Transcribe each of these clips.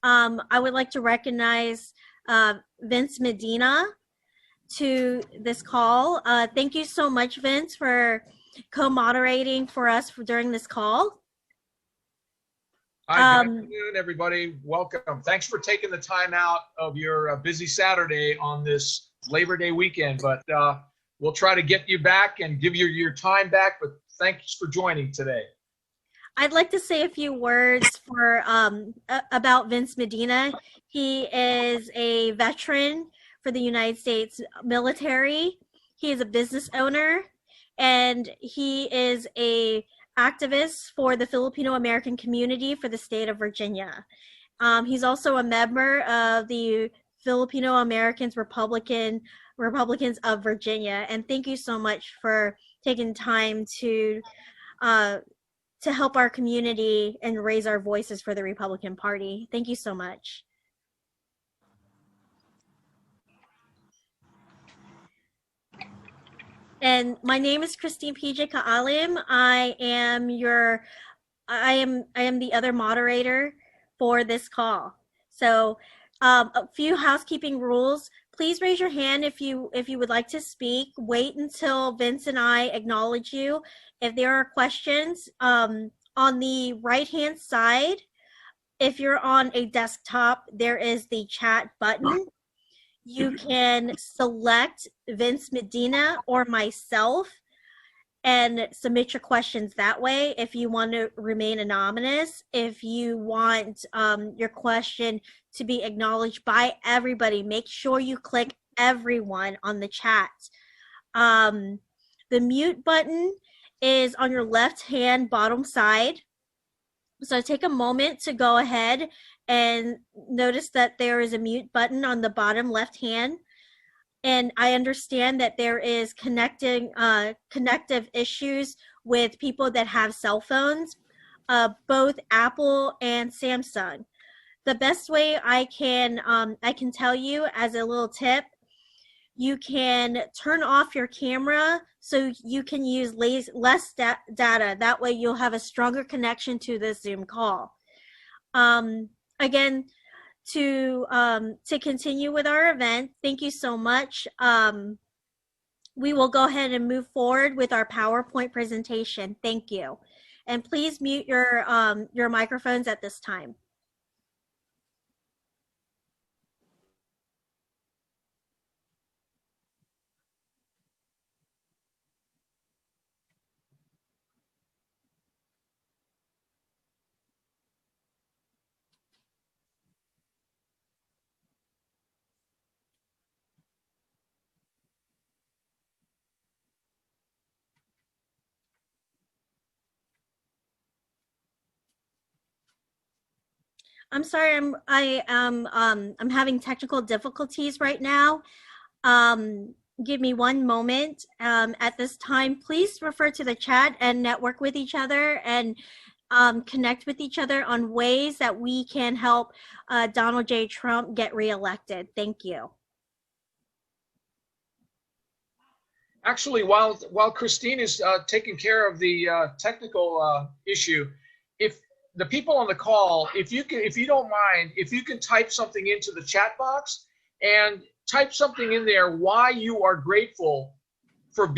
I would like to recognize Vince Medina to this call. Thank you so much, Vince, for co-moderating for us during this call. Hi, good afternoon, everybody. Welcome. Thanks for taking the time out of your busy Saturday on this Labor Day weekend, but we'll try to get you back and give you your time back, but thanks for joining today. I'd like to say a few words for about Vince Medina. He is a veteran for the United States military. He is a business owner, and he is a activist for the Filipino American community for the state of Virginia. He's also a member of the Filipino Americans Republicans of Virginia. And thank you so much for taking time to help our community and raise our voices for the Republican Party. Thank you so much. And my name is Christine PJ Kaalim. I am the other moderator for this call. So a few housekeeping rules. Please raise your hand if you would like to speak. Wait until Vince and I acknowledge you. If there are questions, on the right-hand side, if you're on a desktop, there is the chat button. You can select Vince Medina or myself and submit your questions that way if you want to remain anonymous. If you want your question to be acknowledged by everybody, make sure you click everyone on the chat. The mute button is on your left-hand bottom side. So take a moment to go ahead and notice that there is a mute button on the bottom left hand. And I understand that there is connective issues with people that have cell phones, both Apple and Samsung. The best way I can tell you as a little tip, you can turn off your camera so you can use less data. That way you'll have a stronger connection to the Zoom call. Again, to continue with our event, thank you so much. We will go ahead and move forward with our PowerPoint presentation. Thank you. And please mute your microphones at this time. I'm sorry, I'm having technical difficulties right now. Give me one moment. At this time, please refer to the chat and network with each other and connect with each other on ways that we can help Donald J. Trump get reelected. Thank you. Actually, while Christine is taking care of the technical issue, if the people on the call, if you don't mind, if you can type something into the chat box and type something in there why you are grateful for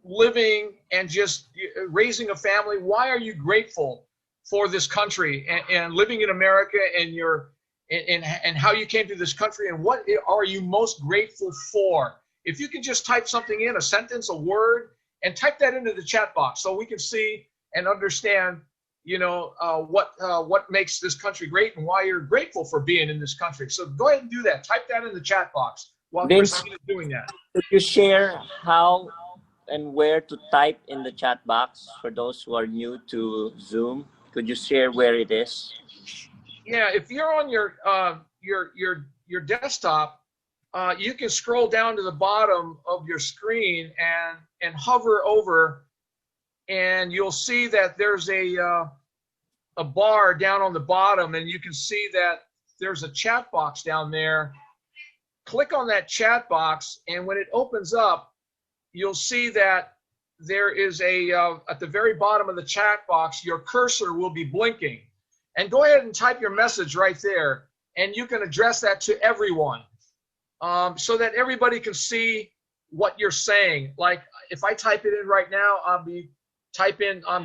living and just raising a family. Why are you grateful for this country and living in America and how you came to this country and what are you most grateful for? If you can just type something in, a sentence, a word, and type that into the chat box so we can see and understand what makes this country great and why you're grateful for being in this country. So go ahead and do that. Type that in the chat box while Christine is doing that. Could you share how and where to type in the chat box for those who are new to Zoom? Could you share where it is? Yeah, if you're on your desktop, you can scroll down to the bottom of your screen and hover over, and you'll see that there's a bar down on the bottom, and you can see that there's a chat box down there. Click on that chat box, and when it opens up, you'll see that there is at the very bottom of the chat box, your cursor will be blinking. And go ahead and type your message right there, and you can address that to everyone, so that everybody can see what you're saying. Like if I type it in right now, I'm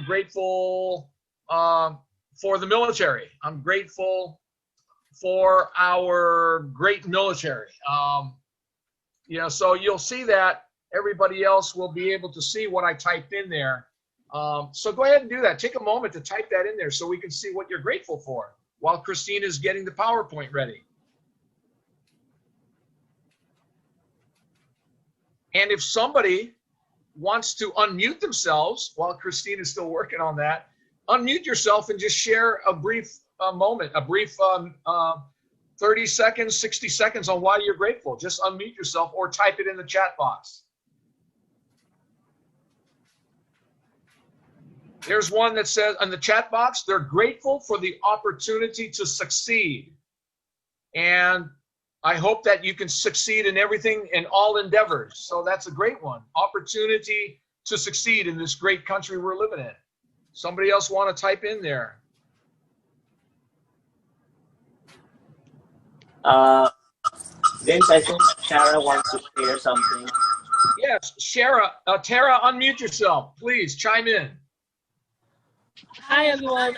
grateful for the military. I'm grateful for our great military. So you'll see that everybody else will be able to see what I typed in there. So go ahead and do that. Take a moment to type that in there so we can see what you're grateful for while Christine is getting the PowerPoint ready. And if somebody wants to unmute themselves while Christine is still working on that, unmute yourself and just share a brief moment, a brief 30 seconds, 60 seconds on why you're grateful. Just unmute yourself or type it in the chat box. There's one that says in the chat box, they're grateful for the opportunity to succeed. And I hope that you can succeed in everything, in all endeavors. So that's a great one. Opportunity to succeed in this great country we're living in. Somebody else want to type in there? Vince, I think Sarah wants to share something. Yes, Tara, unmute yourself. Please chime in. Hi, everyone.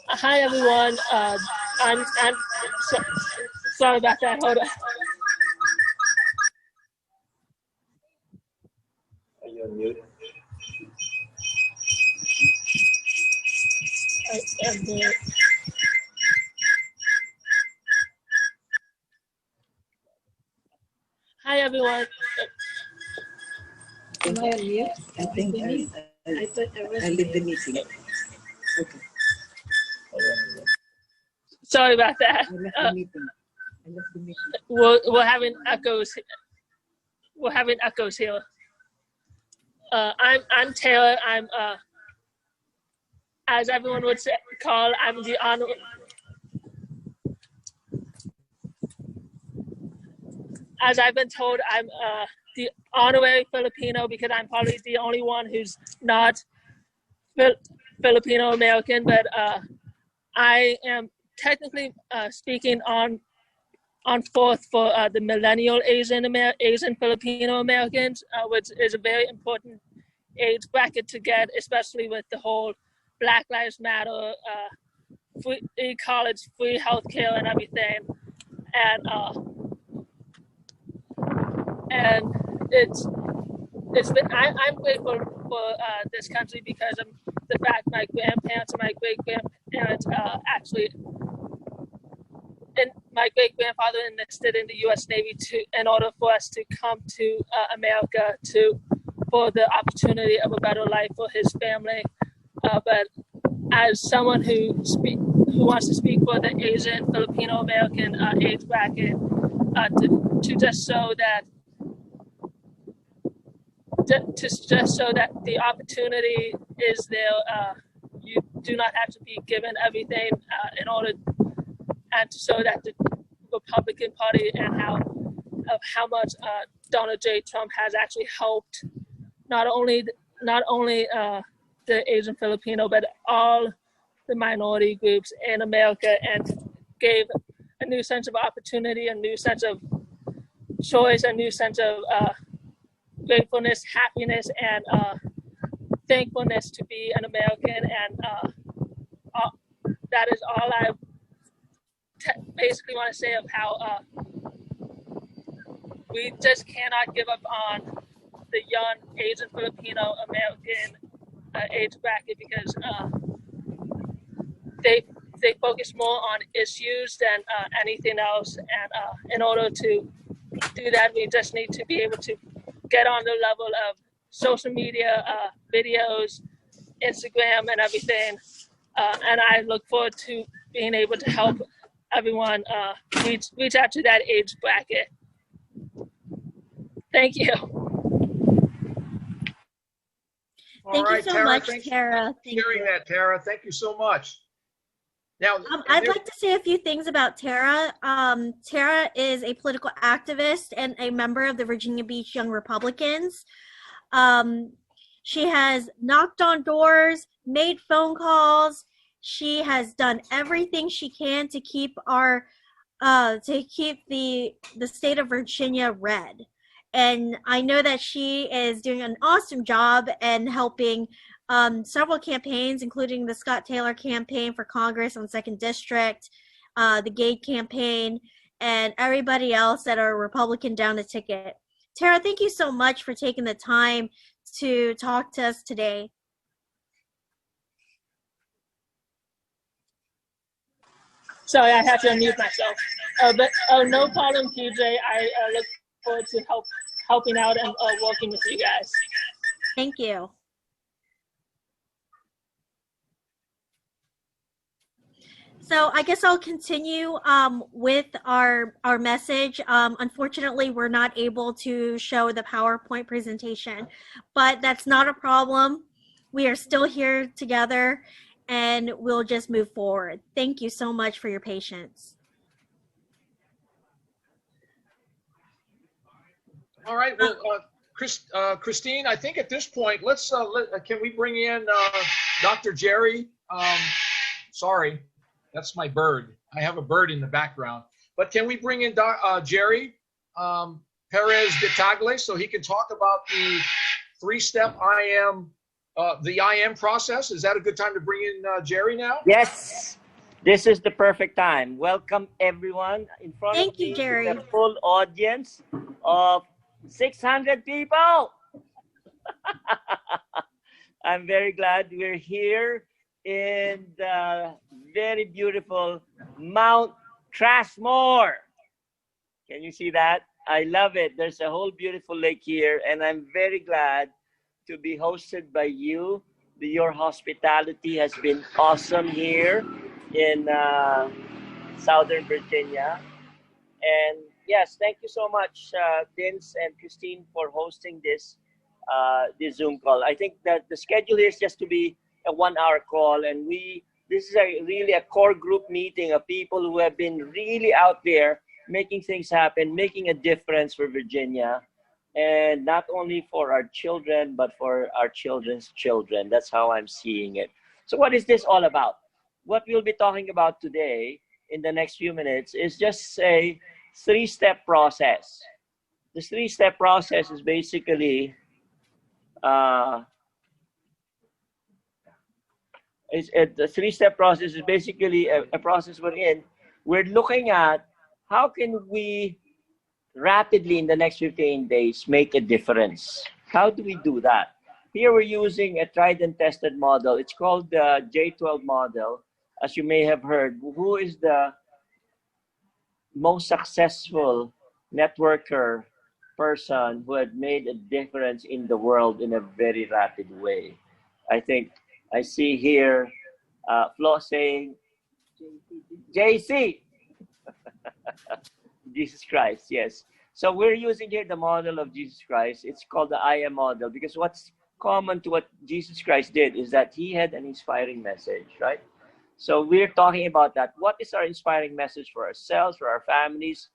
Hi, everyone. I'm sorry about that. Hold on. Are you on mute? I'm here. Hi, everyone. Am I on mute? I think I leave the meeting. Okay. Sorry about that. I left the meeting. We're having echoes. We're having echoes here. I'm Taylor. I'm as everyone would call, I'm the honor. As I've been told, I'm the honorary Filipino because I'm probably the only one who's not Filipino American, but I am technically speaking on fourth for the millennial Asian Filipino Americans, which is a very important age bracket to get, especially with the whole Black Lives Matter, free college, free healthcare, and everything, and it's been I'm grateful for this country because of the fact my grandparents and my great grandparents actually. And my great-grandfather enlisted in the U.S. Navy in order for us to come to America for the opportunity of a better life for his family. But as someone who wants to speak for the Asian Filipino American age bracket, to just show that the opportunity is there, you do not have to be given everything in order. And to show that the Republican Party and how much Donald J. Trump has actually helped not only the Asian Filipino, but all the minority groups in America, and gave a new sense of opportunity, a new sense of choice, a new sense of gratefulness, happiness, and thankfulness to be an American. And that is all I basically want to say of how we just cannot give up on the young Asian Filipino American age bracket, because they focus more on issues than anything else, and in order to do that, we just need to be able to get on the level of social media, videos, Instagram, and everything, and I look forward to being able to help everyone reach out to that age bracket. Thank you. Thank you so much, Tara. Thank you for sharing that, Tara. Thank you so much. Now, I'd like to say a few things about Tara. Tara is a political activist and a member of the Virginia Beach Young Republicans. Um, she has knocked on doors, made phone calls. She has done everything she can to keep the state of Virginia red. And I know that she is doing an awesome job and helping several campaigns, including the Scott Taylor campaign for Congress on 2nd District, the Gade campaign, and everybody else that are Republican down the ticket. Tara, thank you so much for taking the time to talk to us today. Sorry, I have to unmute myself. But no problem, TJ. I look forward to helping out and working with you guys. Thank you. So I guess I'll continue with our message. Unfortunately, we're not able to show the PowerPoint presentation, but that's not a problem. We are still here together, and we'll just move forward. Thank you so much for your patience. all right. Well, Christine, I think at this point, can we bring in Dr. Jerry? Sorry. That's my bird. I have a bird in the background. But can we bring in Jerry Perez de Tagle so he can talk about the three-step IM, the IM process? Is that a good time to bring in Jerry now? Yes, this is the perfect time. Welcome everyone. In front Thank of you, me Jerry. is a full audience of 600 people. I'm very glad we're here in the very beautiful Mount Trashmore. Can you see that? I love it. There's a whole beautiful lake here, and I'm very glad to be hosted by you. Your hospitality has been awesome here in Southern Virginia. And yes, thank you so much, Vince and Christine, for hosting this Zoom call. I think that the schedule here is just to be a 1-hour call, and this is really a core group meeting of people who have been really out there making things happen, making a difference for Virginia, and not only for our children, but for our children's children. That's how I'm seeing it. So what is this all about? What we'll be talking about today in the next few minutes is just a 3-step process. The 3-step process is basically the 3-step process is basically a process we're looking at how can we rapidly in the next 15 days make a difference. How do we do that? Here we're using a tried and tested model. It's called the J12 model, as you may have heard. Who is the most successful networker person who had made a difference in the world in a very rapid way? I think I see here Flo saying, JC. Jesus Christ, yes. So we're using here the model of Jesus Christ. It's called the IM model because what's common to what Jesus Christ did is that he had an inspiring message, right? So we're talking about that. What is our inspiring message for ourselves, for our families,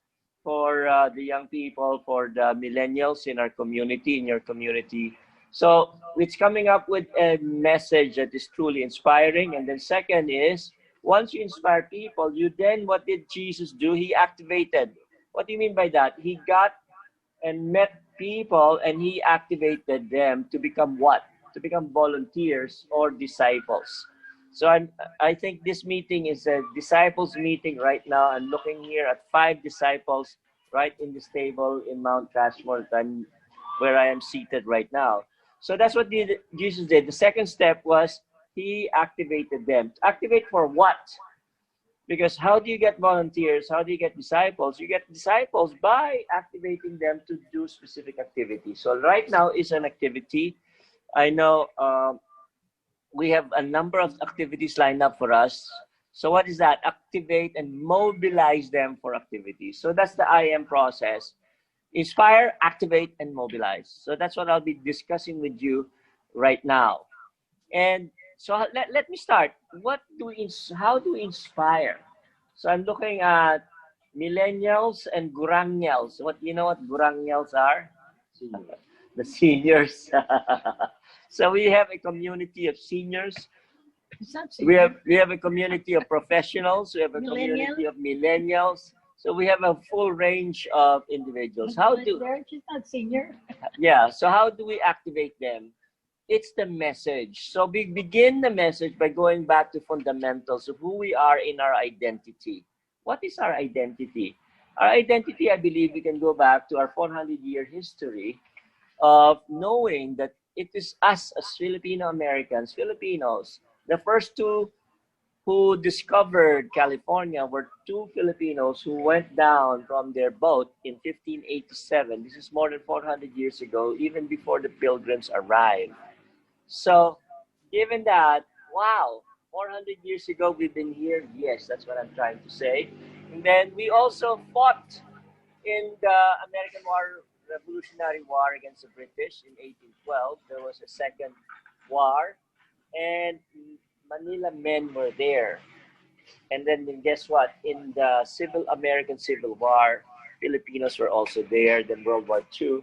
for the young people, for the millennials in our community, in your community? So it's coming up with a message that is truly inspiring. And then second is, once you inspire people, what did Jesus do? He activated. What do you mean by that? He got and met people and he activated them to become what? To become volunteers or disciples. So I think this meeting is a disciples meeting right now. I'm looking here at 5 disciples right in this table in Mount Trashmore, where I am seated right now. So that's what Jesus did. The second step was he activated them. Activate for what? Because how do you get volunteers? How do you get disciples? You get disciples by activating them to do specific activities. So right now is an activity. I know we have a number of activities lined up for us. So what is that? Activate and mobilize them for activities. So that's the IM process. Inspire, activate, and mobilize. So that's what I'll be discussing with you right now. And So let me start. How do we inspire? So I'm looking at millennials and gurangnyals. You know what gurangnyals are? The seniors. So we have a community of seniors. We have a community of professionals. We have a community of millennials. So we have a full range of individuals. She's not senior. Yeah. So how do we activate them? It's the message. So we begin the message by going back to fundamentals of who we are in our identity. What is our identity? Our identity, I believe, we can go back to our 400-year history of knowing that it is us as Filipino Americans, Filipinos. The first two who discovered California were two Filipinos who went down from their boat in 1587. This is more than 400 years ago, even before the Pilgrims arrived. So, given that, wow, 400 years ago we've been here. Yes, that's what I'm trying to say. And then we also fought in the American Revolutionary War against the British in 1812. There was a second war, and Manila men were there. And then guess what? In the American Civil War, Filipinos were also there. Then World War II.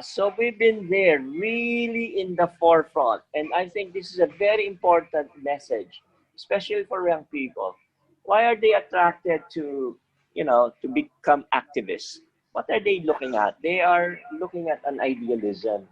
So we've been there really in the forefront. And I think this is a very important message, especially for young people. Why are they attracted to become activists? What are they looking at? They are looking at an idealism.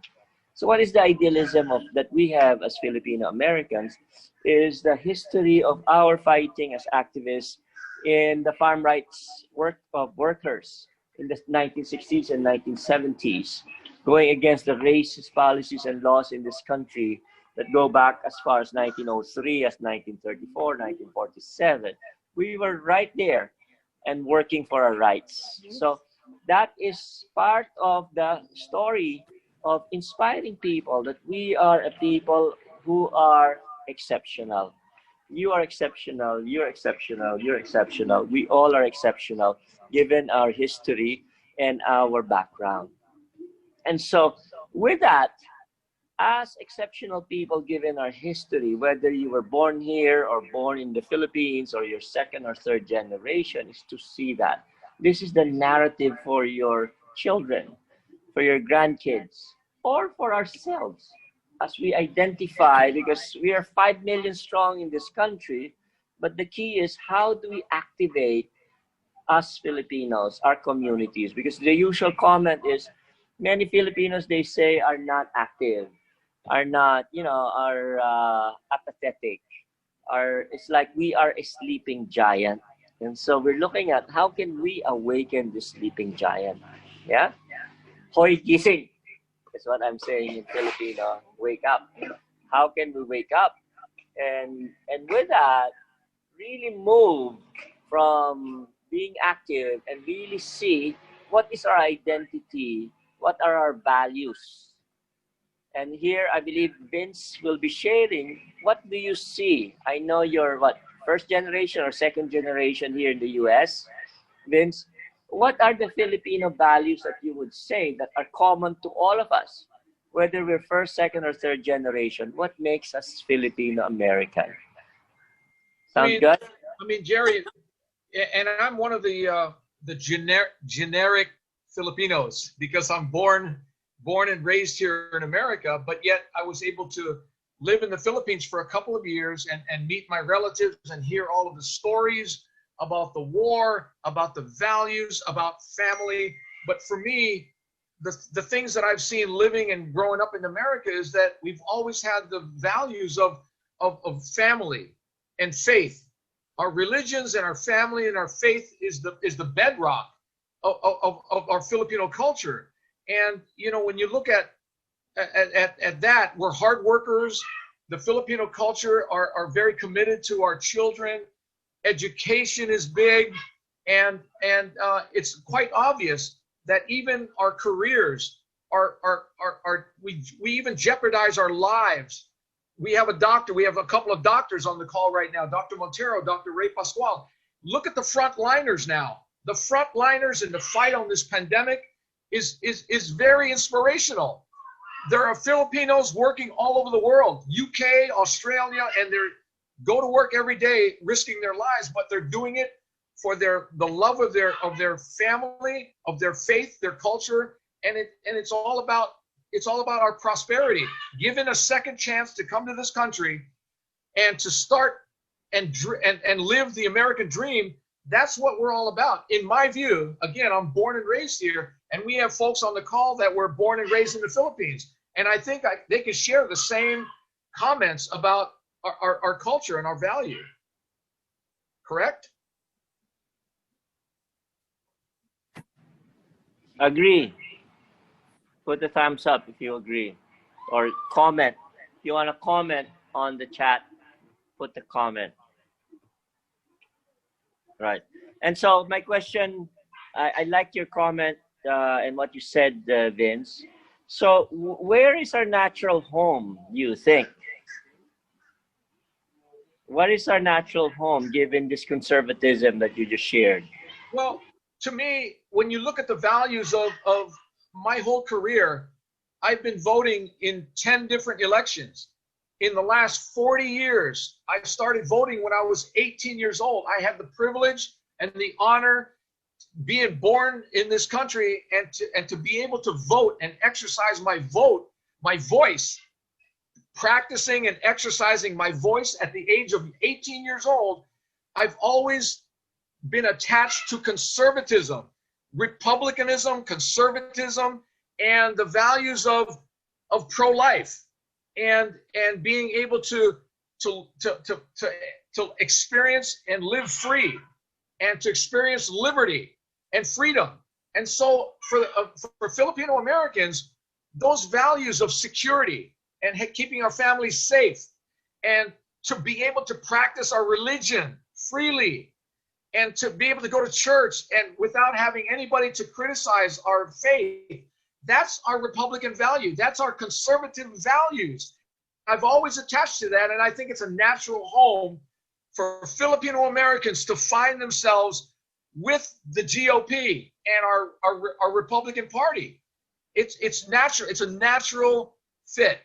So what is the idealism that we have as Filipino Americans is the history of our fighting as activists in the farm rights of workers in the 1960s and 1970s, going against the racist policies and laws in this country that go back as far as 1903, as 1934, 1947. We were right there and working for our rights. So that is part of the story of inspiring people, that we are a people who are exceptional. You are exceptional, you're exceptional, you're exceptional. We all are exceptional given our history and our background. And so with that, as exceptional people given our history, whether you were born here or born in the Philippines or your second or third generation, is to see that. This is the narrative for your children, for your grandkids, or for ourselves as we identify, because we are 5 million strong in this country, but the key is how do we activate us Filipinos, our communities? Because the usual comment is many Filipinos, they say, are not active, are not, are apathetic, it's like we are a sleeping giant. And so we're looking at how can we awaken this sleeping giant? Yeah? Hoy gising is what I'm saying in Filipino. Wake up. How can we wake up? And with that, really move from being active and really see what is our identity, what are our values. And here, I believe Vince will be sharing, what do you see? I know you're first generation or second generation here in the US. Vince, what are the Filipino values that you would say that are common to all of us, whether we're first, second, or third generation? What makes us Filipino American? Sound good? I mean, Jerry, and I'm one of the generic Filipinos because I'm born and raised here in America, but yet I was able to live in the Philippines for a couple of years and meet my relatives and hear all of the stories about the war, about the values, about family. But for me, the things that I've seen living and growing up in America is that we've always had the values of family and faith. Our religions and our family and our faith is the bedrock of our Filipino culture. And when you look at that, we're hard workers. The Filipino culture are very committed to our children. Education is big, and it's quite obvious that even our careers we even jeopardize our lives. We have a couple of doctors on the call right now, Dr. Montero, Dr. Ray Pascual. Look at the frontliners now. The frontliners in the fight on this pandemic is very inspirational. There are Filipinos working all over the world, UK, Australia, and they're go to work every day risking their lives, but they're doing it for the love of their family, of their faith, their culture, and it's all about our prosperity. Given a second chance to come to this country and to start and live the American dream, that's what we're all about. In my view, again, I'm born and raised here, and we have folks on the call that were born and raised in the Philippines, and I think they can share the same comments about our culture and our value. Correct? Agree. Put a thumbs up if you agree, or comment. If you want to comment on the chat, put the comment. Right. And so my question, I like your comment and what you said, Vince. So where is our natural home, you think? What is our natural home given this conservatism that you just shared? Well, to me, when you look at the values of my whole career, I've been voting in 10 different elections. In the last 40 years, I started voting when I was 18 years old. I had the privilege and the honor being born in this country and to be able to vote and exercise my voice, practicing and exercising my voice at the age of 18 years old. I've always been attached to conservatism, republicanism, conservatism, and the values of pro-life, and being able to experience and live free, and to experience liberty and freedom. And so for Filipino Americans, those values of security and keeping our families safe, and to be able to practice our religion freely, and to be able to go to church and without having anybody to criticize our faith, that's our Republican value. That's our conservative values. I've always attached to that, and I think it's a natural home for Filipino Americans to find themselves with the GOP and our Republican Party. It's natural. It's a natural fit.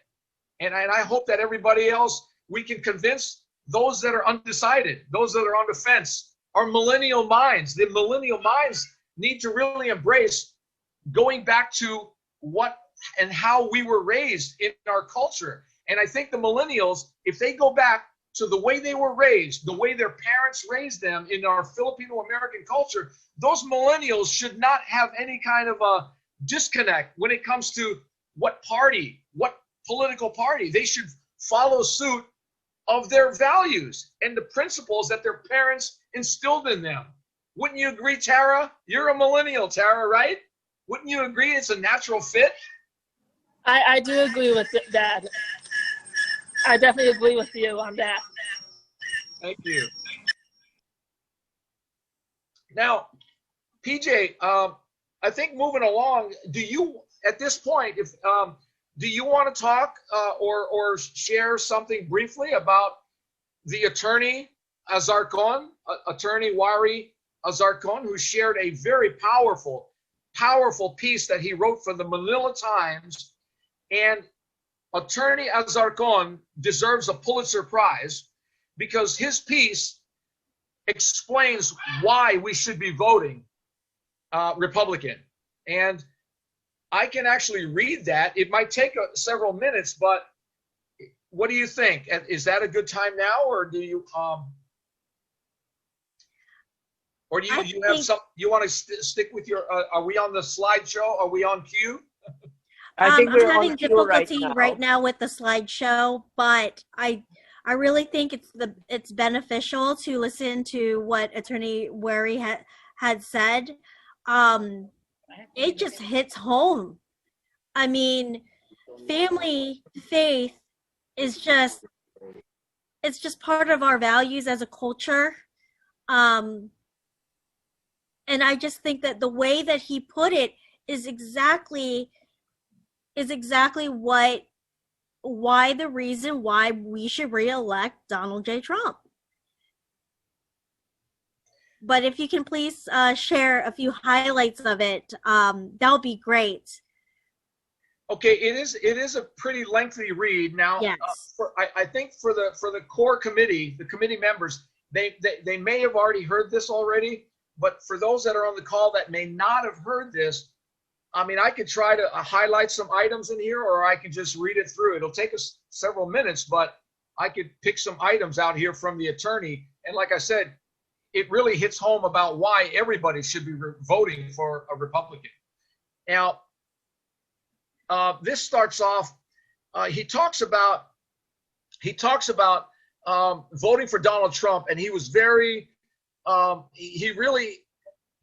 And I hope that everybody else, we can convince those that are undecided, those that are on the fence, our millennial minds. The millennial minds need to really embrace going back to what and how we were raised in our culture. And I think the millennials, if they go back to the way they were raised, the way their parents raised them in our Filipino American culture, those millennials should not have any kind of a disconnect when it comes to what party, what political party. They should follow suit of their values and the principles that their parents instilled in them. Wouldn't you agree, Tara? You're a millennial, Tara, right? Wouldn't you agree it's a natural fit? I do agree with that. I definitely agree with you on that. Thank you. Now, PJ, I think moving along, do you, at this point, do you want to talk or share something briefly about the attorney Azarcon, attorney Wari Azarcon, who shared a very powerful piece that he wrote for the Manila Times? And attorney Azarcon deserves a Pulitzer Prize because his piece explains why we should be voting Republican. And I can actually read that. It might take several minutes, but what do you think? Is that a good time now, or do you you have some? You want to stick with your? Are we on the slideshow? Are we on cue? I think I'm we're having on cue difficulty right right now with the slideshow, but I really think it's beneficial to listen to what Attorney Wary had said. It just hits home. I mean, family, faith is just part of our values as a culture. And I just think that the way that he put it is exactly why the reason why we should re-elect Donald J. Trump. But if you can please share a few highlights of it, that would be great. Okay, it is a pretty lengthy read. Now, Yes. I think for the core committee, the committee members, they may have already heard this already, but for those that are on the call that may not have heard this, I mean, I could try to highlight some items in here, or I can just read it through. It'll take us several minutes, but I could pick some items out here from the attorney. And like I said, it really hits home about why everybody should be voting for a Republican. Now, this starts off. He talks about voting for Donald Trump, and he was very.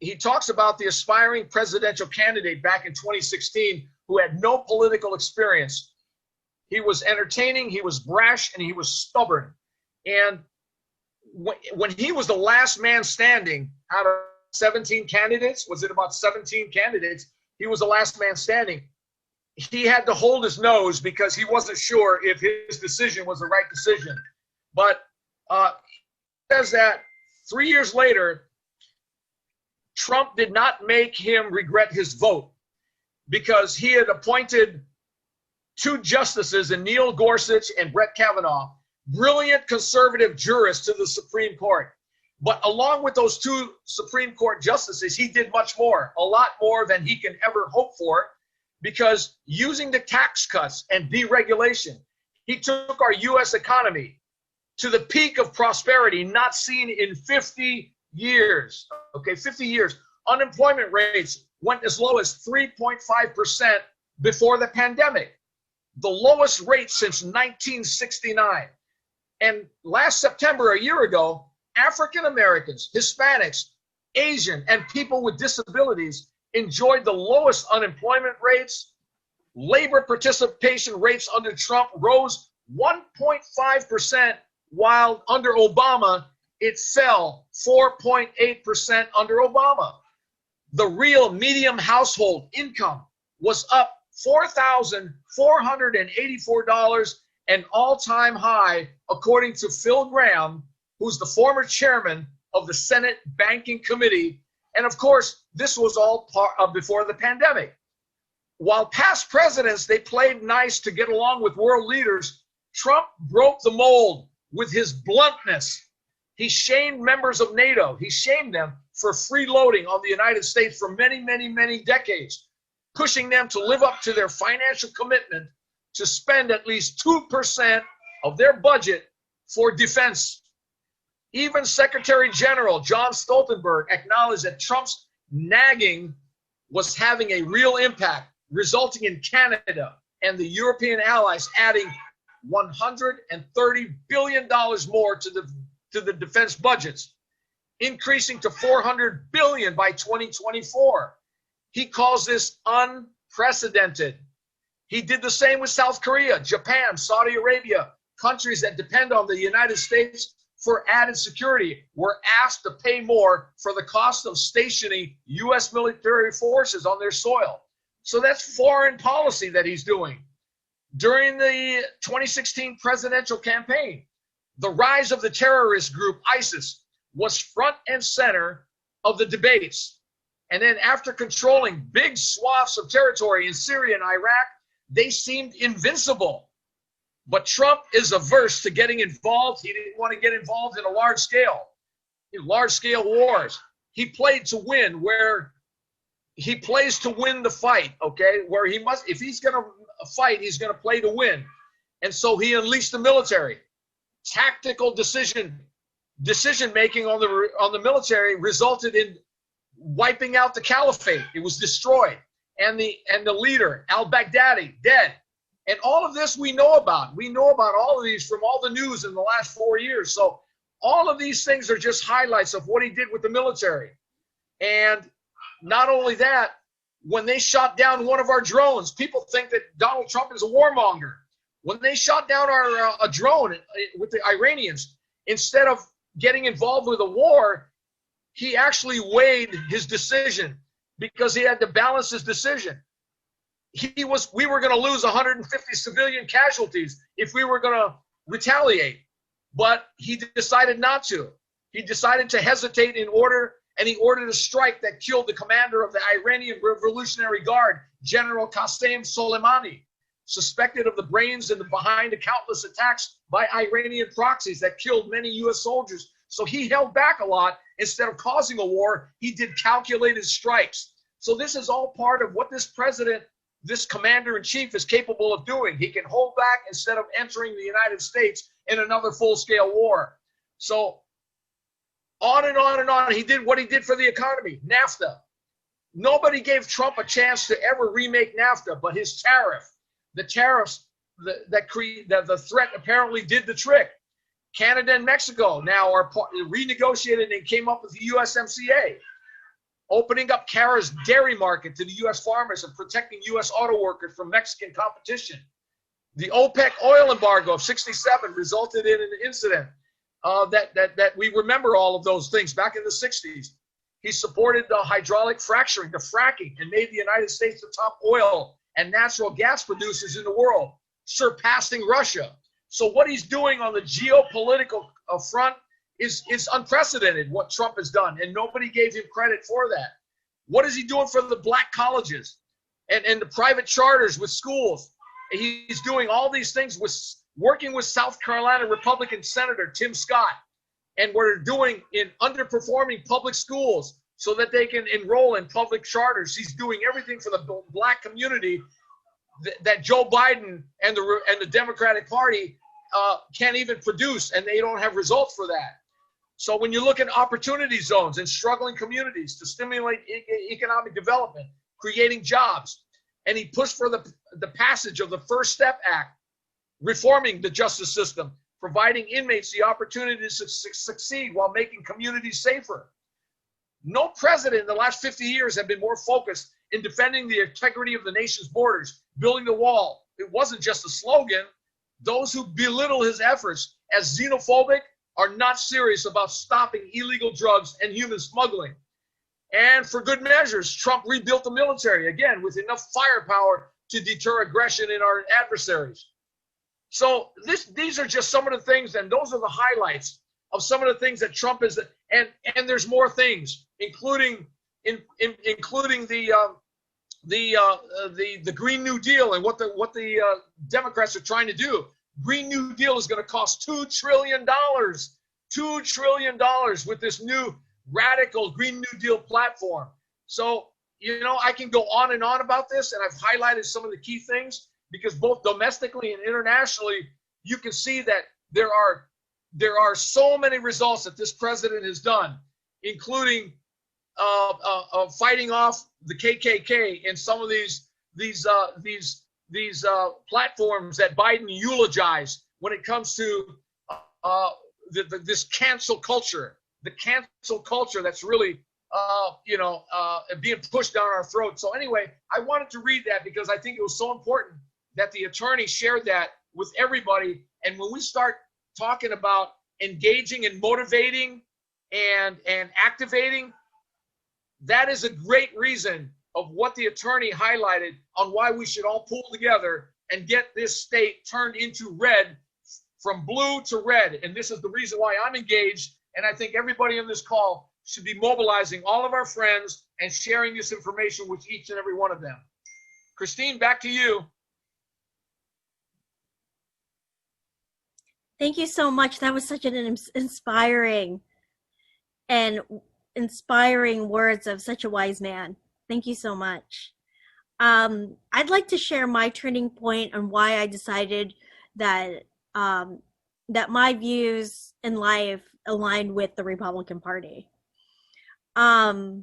He talks about the aspiring presidential candidate back in 2016 who had no political experience. He was entertaining, he was brash, and he was stubborn. And when he was the last man standing out of 17 candidates, was it about 17 candidates? He was the last man standing. He had to hold his nose because he wasn't sure if his decision was the right decision. But he says that 3 years later, Trump did not make him regret his vote because he had appointed 2 justices in Neil Gorsuch and Brett Kavanaugh, brilliant conservative jurists to the Supreme Court. But along with those 2 Supreme Court justices, he did much more, a lot more than he can ever hope for, because using the tax cuts and deregulation, he took our U.S. economy to the peak of prosperity not seen in 50 years. Okay, 50 years. Unemployment rates went as low as 3.5% before the pandemic, the lowest rate since 1969. And last September, a year ago, African Americans, Hispanics, Asian, and people with disabilities enjoyed the lowest unemployment rates. Labor participation rates under Trump rose 1.5%, while under Obama, it fell 4.8% under Obama. The real median household income was up $4,484, an all-time high, according to Phil Gramm, who's the former chairman of the Senate Banking Committee. And of course, this was all before the pandemic. While past presidents, they played nice to get along with world leaders, Trump broke the mold with his bluntness. He shamed members of NATO. He shamed them for freeloading on the United States for many, many, many decades, pushing them to live up to their financial commitment to spend at least 2% of their budget for defense. Even Secretary General John Stoltenberg acknowledged that Trump's nagging was having a real impact, resulting in Canada and the European allies adding $130 billion more to the defense budgets, increasing to $400 billion by 2024. He calls this unprecedented. He did the same with South Korea, Japan, Saudi Arabia. Countries that depend on the United States for added security were asked to pay more for the cost of stationing U.S. military forces on their soil. So that's foreign policy that he's doing. During the 2016 presidential campaign, the rise of the terrorist group ISIS was front and center of the debates. And then after controlling big swaths of territory in Syria and Iraq, they seemed invincible. But Trump is averse to getting involved. He didn't want to get involved in large-scale wars. He played to win, where he plays to win the fight, okay? Where he must, if he's going to fight, he's going to play to win. And so he unleashed the military. Tactical decision-making on the military resulted in wiping out the caliphate. It was destroyed. And the leader, al-Baghdadi, dead. And all of this we know about. We know about all of these from all the news in the last 4 years. So all of these things are just highlights of what he did with the military. And not only that, when they shot down one of our drones, people think that Donald Trump is a warmonger. When they shot down a drone with the Iranians, instead of getting involved with a war, he actually weighed his decision because he had to balance his decision. We were going to lose 150 civilian casualties if we were going to retaliate, but he decided not to. He decided to hesitate in order and he ordered a strike that killed the commander of the Iranian Revolutionary Guard, General Qasem Soleimani, suspected of the brains and behind the countless attacks by Iranian proxies that killed many U.S. soldiers. So he held back a lot. Instead of causing a war, he did calculated strikes. So this is all part of what this president, this commander-in-chief, is capable of doing. He can hold back instead of entering the United States in another full-scale war. So on and on and on, he did what he did for the economy, NAFTA. Nobody gave Trump a chance to ever remake NAFTA, but his tariff, the tariffs, the threat apparently did the trick. Canada and Mexico now are renegotiated and came up with the USMCA, opening up Cara's dairy market to the U.S. farmers and protecting U.S. auto workers from Mexican competition. The OPEC oil embargo of '67 resulted in an incident that we remember all of those things back in the 60s. He supported the hydraulic fracturing, the fracking, and made the United States the top oil and natural gas producers in the world, surpassing Russia. So what he's doing on the geopolitical front is unprecedented, what Trump has done, and nobody gave him credit for that. What is he doing for the black colleges and the private charters with schools? He's doing all these things with working with South Carolina Republican Senator Tim Scott, and we're doing in underperforming public schools so that they can enroll in public charters. He's doing everything for the black community that Joe Biden and the Democratic Party can't even produce, and they don't have results for that. So when you look at opportunity zones and struggling communities to stimulate economic development, creating jobs, and he pushed for the passage of the First Step Act, reforming the justice system, providing inmates the opportunity to succeed while making communities safer. No president in the last 50 years have been more focused in defending the integrity of the nation's borders, building the wall. It wasn't just a slogan. Those who belittle his efforts as xenophobic are not serious about stopping illegal drugs and human smuggling. And for good measures, Trump rebuilt the military, again, with enough firepower to deter aggression in our adversaries. So these are just some of the things, and those are the highlights of some of the things that Trump is, and there's more things, including the Green New Deal and what the Democrats are trying to do. Green New Deal is going to cost $2 trillion. $2 trillion with this new radical Green New Deal platform. So, I can go on and on about this, and I've highlighted some of the key things because both domestically and internationally, you can see that there are so many results that this president has done, including fighting off the KKK and some of these platforms that Biden eulogized when it comes to this cancel culture, the cancel culture that's really being pushed down our throats. So anyway, I wanted to read that because I think it was so important that the attorney shared that with everybody. And when we start talking about engaging and motivating and activating, that is a great reason of what the attorney highlighted on why we should all pull together and get this state turned into red, from blue to red. And this is the reason why I'm engaged. And I think everybody on this call should be mobilizing all of our friends and sharing this information with each and every one of them. Christine, back to you. Thank you so much. That was such an inspiring words of such a wise man. Thank you so much. I'd like to share my turning point on why I decided that that my views in life aligned with the Republican Party. I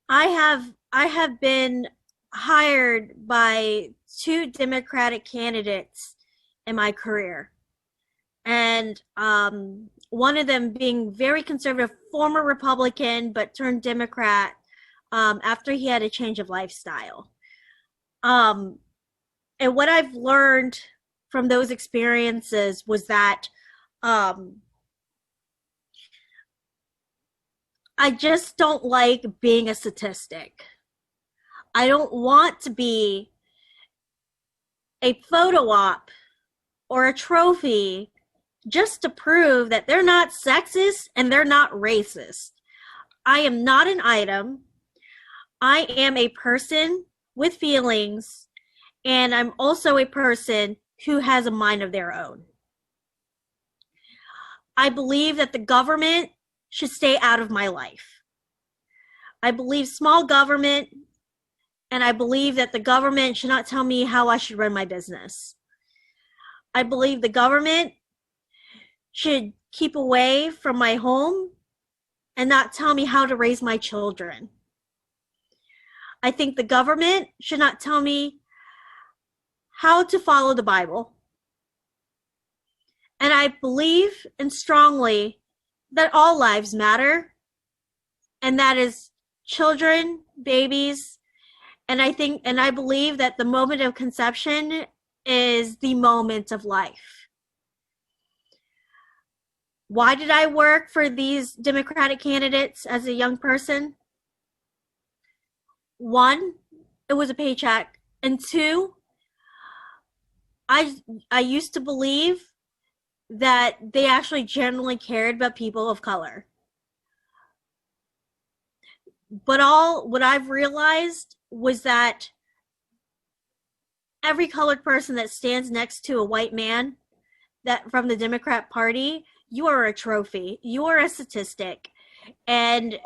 have been hired by 2 Democratic candidates in my career, and one of them being very conservative, former Republican, but turned Democrat after he had a change of lifestyle. And what I've learned from those experiences was that I just don't like being a statistic. I don't want to be a photo op or a trophy just to prove that they're not sexist and they're not racist. I am not an item. I am a person with feelings, and I'm also a person who has a mind of their own. I believe that the government should stay out of my life. I believe small government, and I believe that the government should not tell me how I should run my business. I believe the government should keep away from my home and not tell me how to raise my children. I think the government should not tell me how to follow the Bible. And I believe and strongly that all lives matter, and that is children, babies, and I believe that the moment of conception is the moment of life. Why did I work for these Democratic candidates as a young person? One, it was a paycheck. And two, I used to believe that they actually genuinely cared about people of color. But what I've realized was that every colored person that stands next to a white man that from the Democrat Party, you are a trophy. You are a statistic, and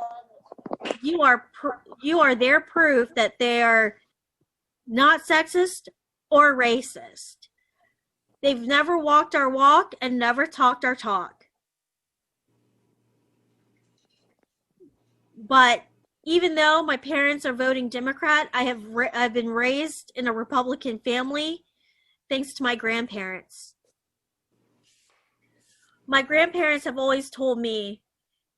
you are their proof that they are not sexist or racist. They've never walked our walk and never talked our talk. But even though my parents are voting Democrat, I've been raised in a Republican family thanks to my grandparents. My grandparents have always told me,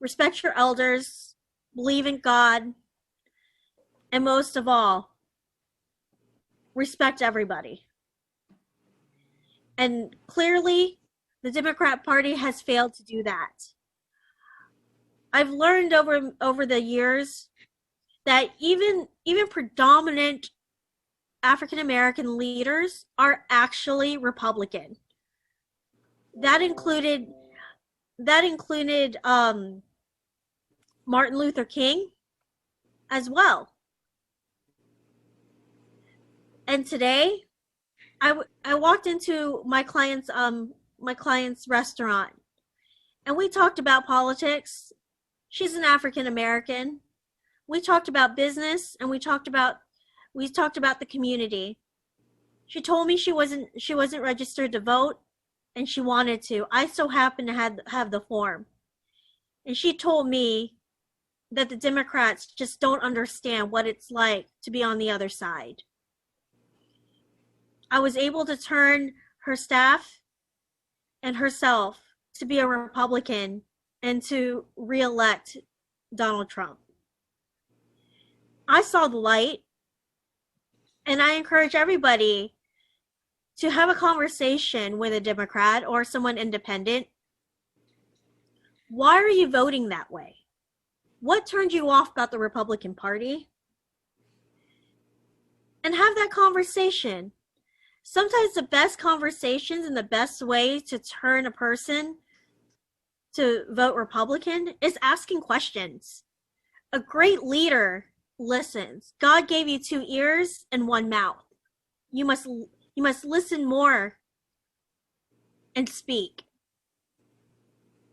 respect your elders, believe in God, and most of all, respect everybody. And clearly, the Democrat Party has failed to do that. I've learned over the years that even predominant African American leaders are actually Republican. That included Martin Luther King as well. And today, I walked into my client's restaurant, and we talked about politics. She's an African American. We talked about business, and we talked about the community. She told me she wasn't registered to vote, and she wanted to. I so happened to have the form, and she told me that the Democrats just don't understand what it's like to be on the other side. I was able to turn her staff and herself to be a Republican and to re-elect Donald Trump. I saw the light, and I encourage everybody to have a conversation with a Democrat or someone independent. Why are you voting that way? What turned you off about the Republican Party? And have that conversation. Sometimes the best conversations and the best way to turn a person to vote Republican is asking questions. A great leader listens. God gave you 2 ears and 1 mouth. You must listen more and speak.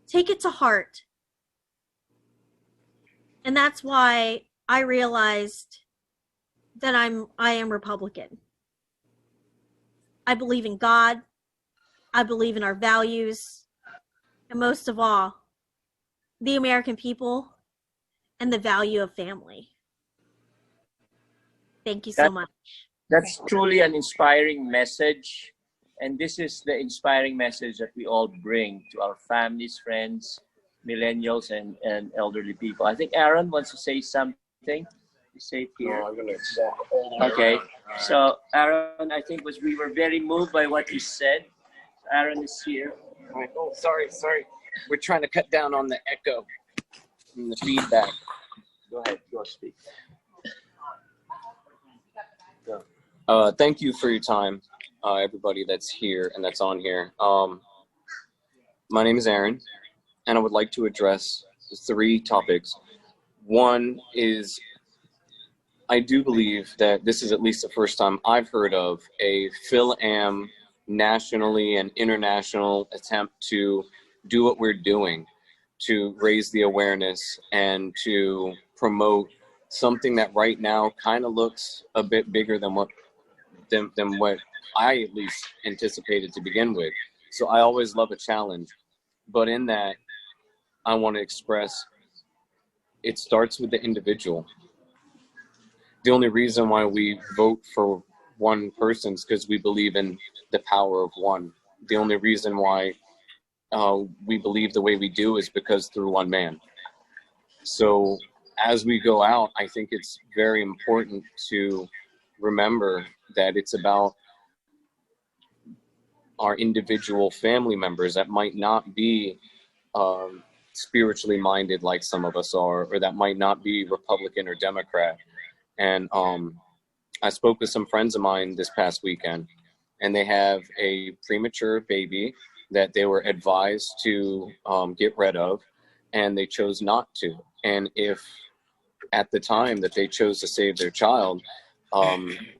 Take it to heart. And that's why I realized that I am Republican. I believe in God. I believe in our values. And most of all, the American people and the value of family. Thank you so much. That's truly an inspiring message. And this is the inspiring message that we all bring to our families, friends, millennials, and elderly people. I think Aaron wants to say something. You say it here. No, I'm going to walk all the way Okay. around. So Aaron, I think we were very moved by what you said. Aaron is here. Oh, sorry. We're trying to cut down on the echo and the feedback. Go ahead. Go speak. Thank you for your time, everybody that's here and that's on here. My name is Aaron, and I would like to address 3 topics. One is, I do believe that this is at least the first time I've heard of a FilAm nationally and international attempt to do what we're doing, to raise the awareness and to promote something that right now kind of looks a bit bigger than what I at least anticipated to begin with. So I always love a challenge, but in that I want to express it starts with the individual. The only reason why we vote for one person is because we believe in the power of one. The only reason why we believe the way we do is because through one man. So as we go out, I think it's very important to remember that it's about our individual family members that might not be spiritually minded like some of us are, or that might not be Republican or Democrat. And I spoke with some friends of mine this past weekend, and they have a premature baby that they were advised to get rid of, and they chose not to. And if at the time that they chose to save their child,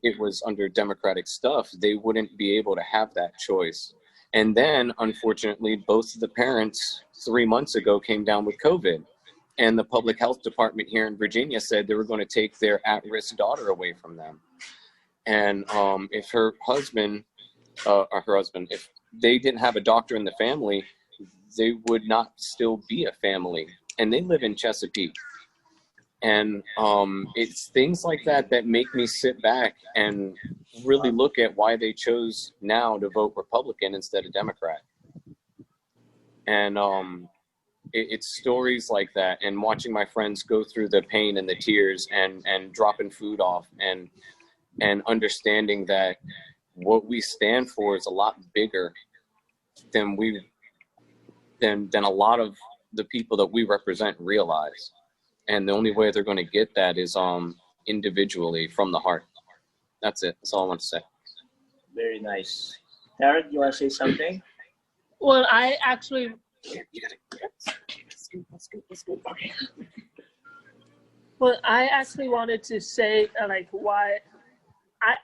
it was under Democratic stuff, they wouldn't be able to have that choice. And then, unfortunately, both of the parents 3 months ago came down with COVID. And the public health department here in Virginia said they were going to take their at-risk daughter away from them. And if her husband, if they didn't have a doctor in the family, they would not still be a family. And they live in Chesapeake. And it's things like that that make me sit back and really look at why they chose now to vote Republican instead of Democrat. And it's stories like that, and watching my friends go through the pain and the tears and dropping food off, and understanding that what we stand for is a lot bigger than a lot of the people that we represent realize. And the only way they're going to get that is individually from the heart. That's it. That's all I want to say. Very nice. Tara, do you want to say something? Well, I actually. Well, I actually wanted to say like why.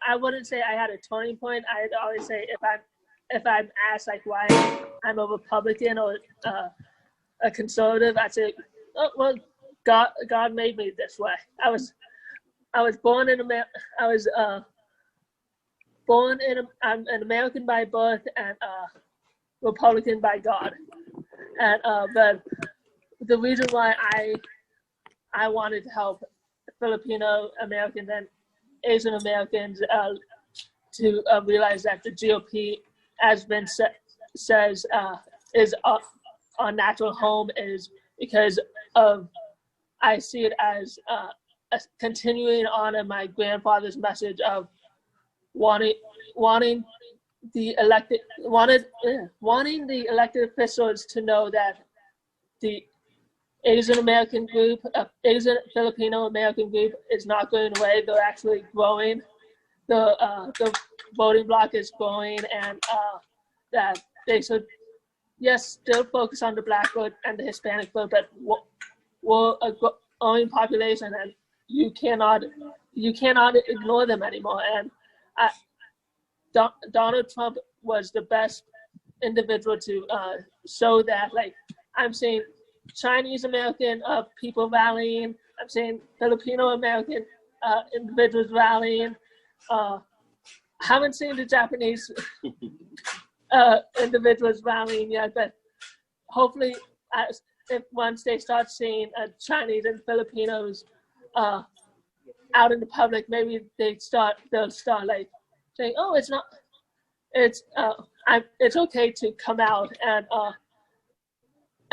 I wouldn't say I had a turning point. I'd always say if I'm asked like why I'm a Republican or a conservative, I'd say, oh well, God made me this way. I was born in America. I'm an American by birth and Republican by God. And but the reason why I wanted to help Filipino Americans and Asian Americans to realize that the GOP, as Ben says, is our natural home, is because of, I see it as continuing on in my grandfather's message of wanting the elected officials to know that the Asian American group, Asian Filipino American group is not going away. They're actually growing. The voting bloc is growing, and that they should, yes, still focus on the Black vote and the Hispanic vote, but we're a growing population, and you cannot ignore them anymore. And Donald Trump was the best individual to show that. Like, I'm seeing Chinese American people rallying. I'm seeing Filipino American individuals rallying. Haven't seen the Japanese individuals rallying yet, but hopefully, if once they start seeing Chinese and Filipinos out in the public, maybe they'll start like saying, "Oh, it's okay to come out."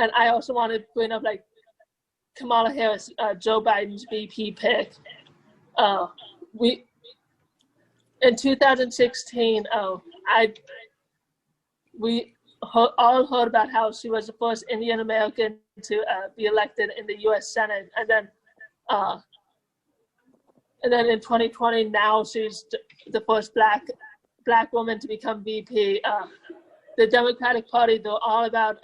And I also want to bring up like Kamala Harris, Joe Biden's VP pick. In 2016, we all heard about how she was the first Indian American to be elected in the U.S. Senate, and then in 2020, now she's the first black woman to become VP. the Democratic Party, they're all about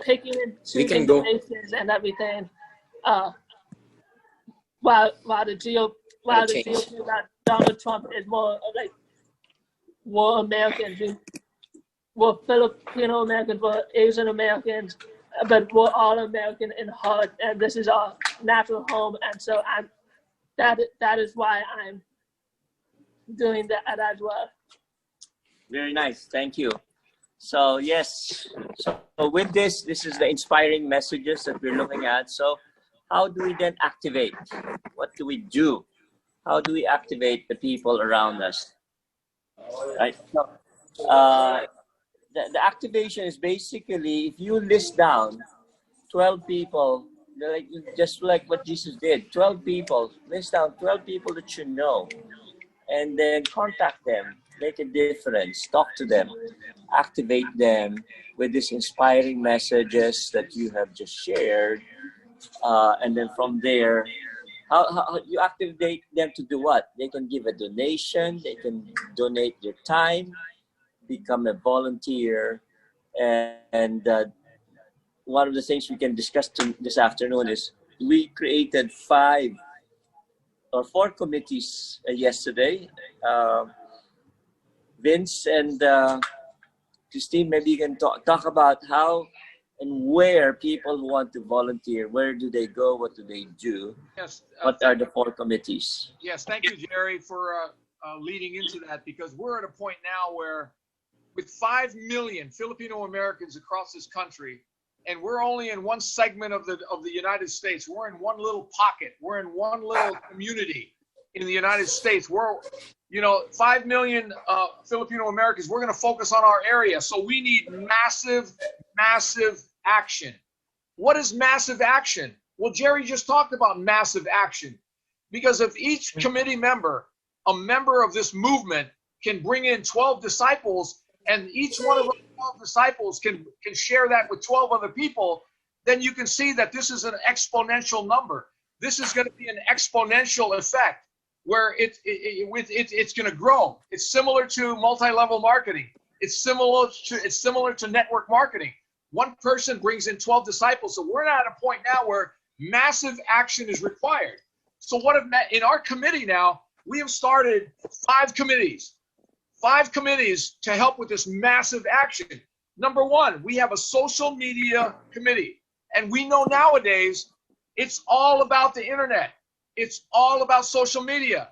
picking and We can choosing go. races and everything. While the GOP about Donald Trump is more like more Americans, more Filipino Americans, more Asian Americans, but we're all American in heart, and this is our natural home, and so that is why I'm doing that as well. Very nice. Thank you. So yes, so with this is the inspiring messages that we're looking at. So how do we then activate? What do we do? How do we activate the people around us? Right. So, the activation is basically if you list down 12 people, like just like what Jesus did, 12 people, list down 12 people that you know, and then contact them, make a difference, talk to them, activate them with these inspiring messages that you have just shared, and then from there, how you activate them to do what? They can give a donation, they can donate their time, become a volunteer, and one of the things we can discuss this afternoon is we created 5 or 4 committees yesterday. Vince and Christine, maybe you can talk about how and where people who want to volunteer, where do they go, what do they do? Yes. What are the 4 committees? Yes, thank you, Jerry, for leading into that, because we're at a point now where with 5 million Filipino Americans across this country, and we're only in one segment of the United States. We're in one little pocket. We're in one little community in the United States. We're, 5 million Filipino Americans. We're going to focus on our area. So we need massive, massive action. What is massive action? Well, Jerry just talked about massive action, because if each committee member, a member of this movement, can bring in 12 disciples, and each one of those 12 disciples can share that with 12 other people, then you can see that this is an exponential number. This is going to be an exponential effect where it's going to grow. It's similar to multi-level marketing. It's similar to network marketing. One person brings in 12 disciples. So we're at a point now where massive action is required. So in our committee now, we have started 5 committees. 5 committees to help with this massive action. Number 1, we have a social media committee. And we know nowadays it's all about the internet. It's all about social media.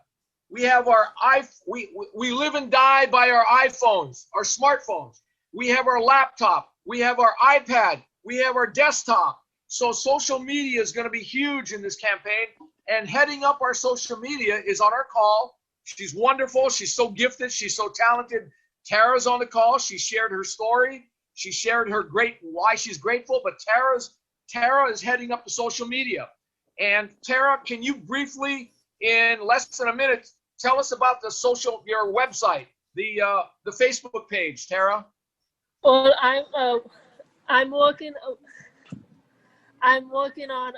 We have we live and die by our iPhones, our smartphones. We have our laptop. We have our iPad. We have our desktop. So social media is going to be huge in this campaign. And heading up our social media is on our call. She's wonderful. She's so gifted. She's so talented. Tara's on the call. She shared her story. She shared her why she's grateful. But Tara is heading up the social media. And Tara, can you briefly, in less than a minute, tell us about your website, the Facebook page, Tara? Well, I'm working on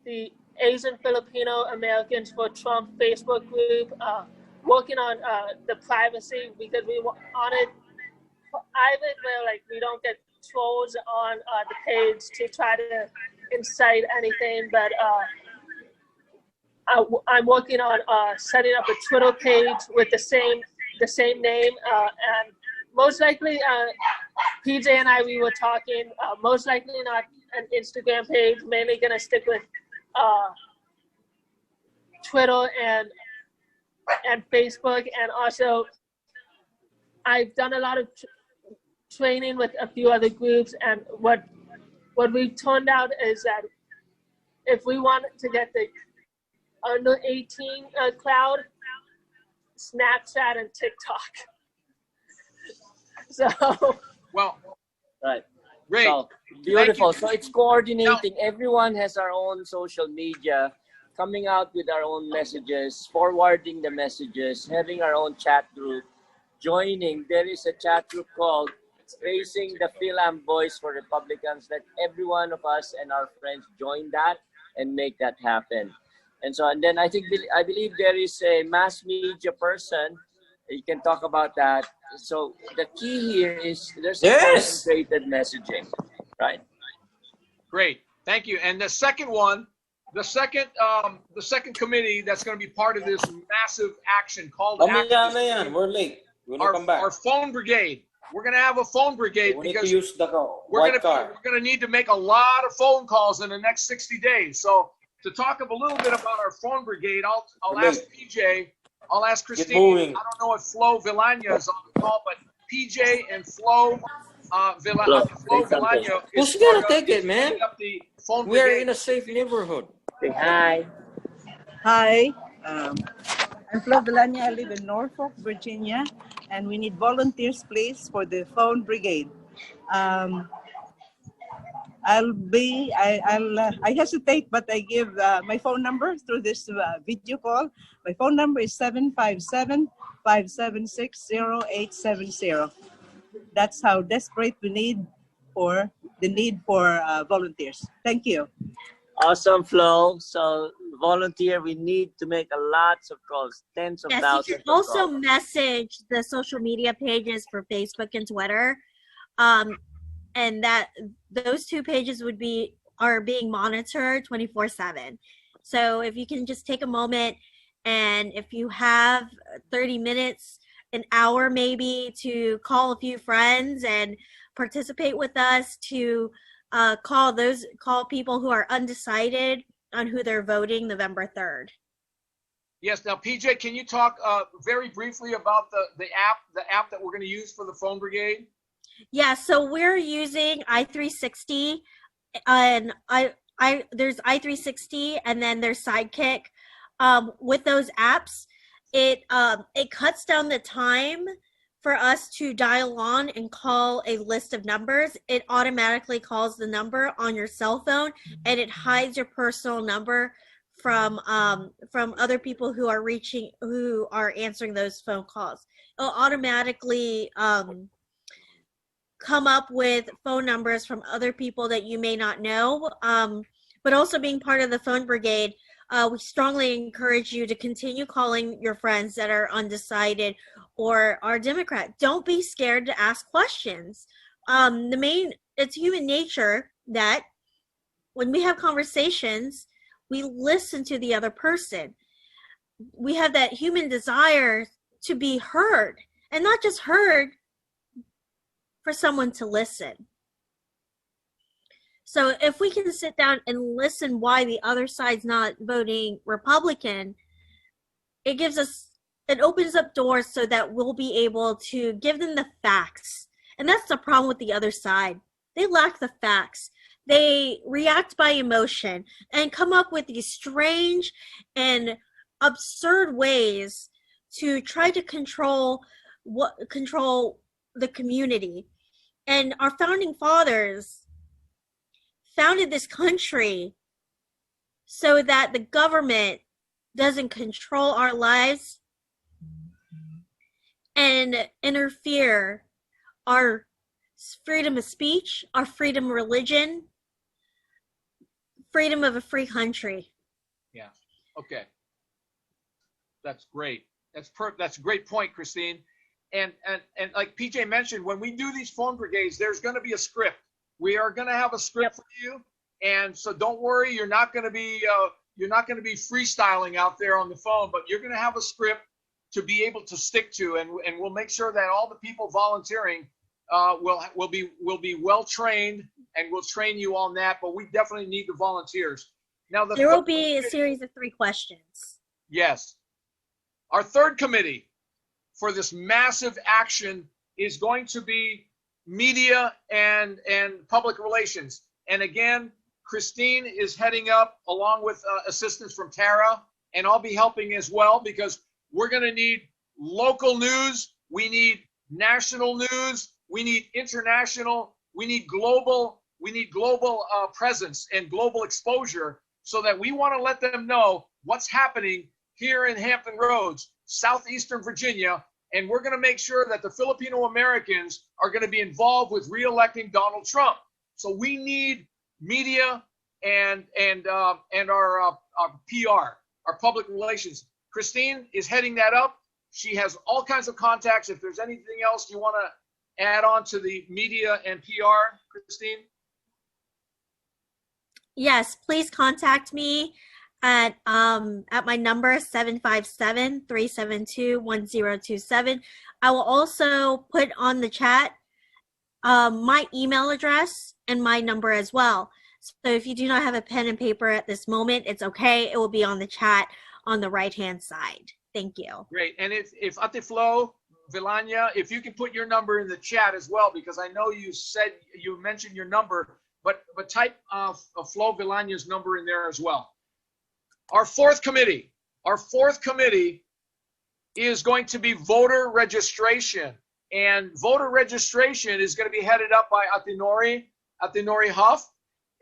the Asian Filipino Americans for Trump Facebook group. Working on the privacy, because we wanted private where we don't get trolls on the page to try to incite anything. But I'm working on setting up a Twitter page with the same name, and most likely PJ and we were talking. Most likely not an Instagram page. Mainly gonna stick with Twitter and Facebook, and also I've done a lot of training with a few other groups, and what we've turned out is that if we want to get the under 18 crowd, Snapchat and TikTok. So well, right. Great. So beautiful. So it's coordinating. Everyone has our own social media, coming out with our own messages, forwarding the messages, having our own chat group, joining. There is a chat group called Raising the FilAm Voice for Republicans. Let every one of us and our friends join that and make that happen. And then I believe there is a mass media person. You can talk about that. So the key here is there's Yes. concentrated messaging, right? Great, thank you. And the second one, the second committee that's going to be part of this massive action called Mamaya na yan. We're late. We're gonna come back. our phone brigade. We're going to have a phone brigade So we need to because use the we're white car. going to need to make a lot of phone calls in the next 60 days. So to talk a little bit about our phone brigade, I'll ask PJ, I'll ask Christine. moving. I don't know if Flo Villania is on the call, but PJ and Flo Villania is Who's gonna take it, man? heading up the phone We're brigade. in a safe neighborhood. Say hi. Hi, I'm Flo Villania. I live in Norfolk, Virginia, and we need volunteers, please, for the phone brigade. I hesitate, but I give my phone number through this video call. My phone number is 757-576-0870. That's how desperate we need for volunteers. Thank you. Awesome, Flo. So volunteer, we need to make lots of calls, tens of Yes, thousands you can of also calls. message the social media pages for Facebook and Twitter. And that those two pages are being monitored 24/7. So if you can just take a moment, and if you have 30 minutes, an hour maybe, to call a few friends and participate with us, to call people who are undecided on who they're voting November 3rd. Yes. Now, PJ, can you talk very briefly about the app that we're going to use for the phone brigade? Yeah, so we're using i360, and there's i360, and then there's Sidekick. With those apps, it cuts down the time for us to dial on and call a list of numbers. It automatically calls the number on your cell phone, and it hides your personal number from other people who are answering those phone calls. It'll automatically come up with phone numbers from other people that you may not know. But also, being part of the phone brigade, we strongly encourage you to continue calling your friends that are undecided or are Democrat. Don't be scared to ask questions. It's human nature that when we have conversations, we listen to the other person. We have that human desire to be heard, and not just heard, for someone to listen. So if we can sit down and listen why the other side's not voting Republican, it opens up doors so that we'll be able to give them the facts. And that's the problem with the other side. They lack the facts. They react by emotion and come up with these strange and absurd ways to try to control the community. And our founding fathers founded this country so that the government doesn't control our lives and interfere our freedom of speech, our freedom of religion, freedom of a free country. Yeah. Okay. That's great. That's a great point, Christine. And like PJ mentioned, when we do these phone brigades, there's going to be a script. We are going to have a script for you, and so don't worry. You're not going to be freestyling out there on the phone, but you're going to have a script to be able to stick to, and we'll make sure that all the people volunteering will be well trained, and we'll train you on that. But we definitely need the volunteers. Now there will be a series of 3 questions. Yes, our third committee for this massive action is going to be media and public relations. And again, Christine is heading up along with assistance from Tara, and I'll be helping as well, because we're going to need local news, we need national news, we need international, we need global presence and global exposure, so that we want to let them know what's happening here in Hampton Roads, southeastern Virginia, and we're going to make sure that the Filipino Americans are going to be involved with re-electing Donald Trump. So we need media and our PR, our public relations. Christine is heading that up. She has all kinds of contacts. If there's anything else you want to add on to the media and PR, Christine? Yes, please contact me at my number 757-372-1027. I will also put on the chat my email address and my number as well. So if you do not have a pen and paper at this moment, it's okay. It will be on the chat on the right-hand side. Thank you. Great. And if Ate Flo, Vilania, if you can put your number in the chat as well, because I know you mentioned your number, but type Flo Vilania's number in there as well. Our fourth committee is going to be voter registration. And voter registration is going to be headed up by Atinori Huff.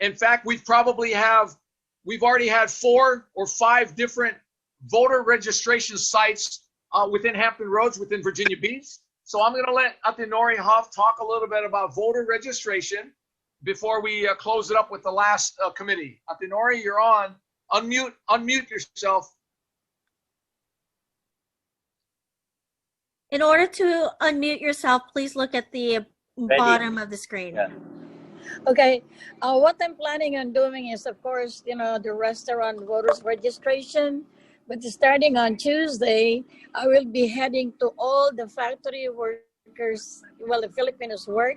In fact, we've already had 4 or 5 different voter registration sites within Hampton Roads, within Virginia Beach. So I'm going to let Atinori Huff talk a little bit about voter registration before we close it up with the last committee. Atinori, you're on. Unmute yourself. In order to unmute yourself, please look at the bottom of the screen. Yeah. Okay, what I'm planning on doing is, of course, the restaurant voters registration. But starting on Tuesday, I will be heading to all the factory workers, the Filipinos work,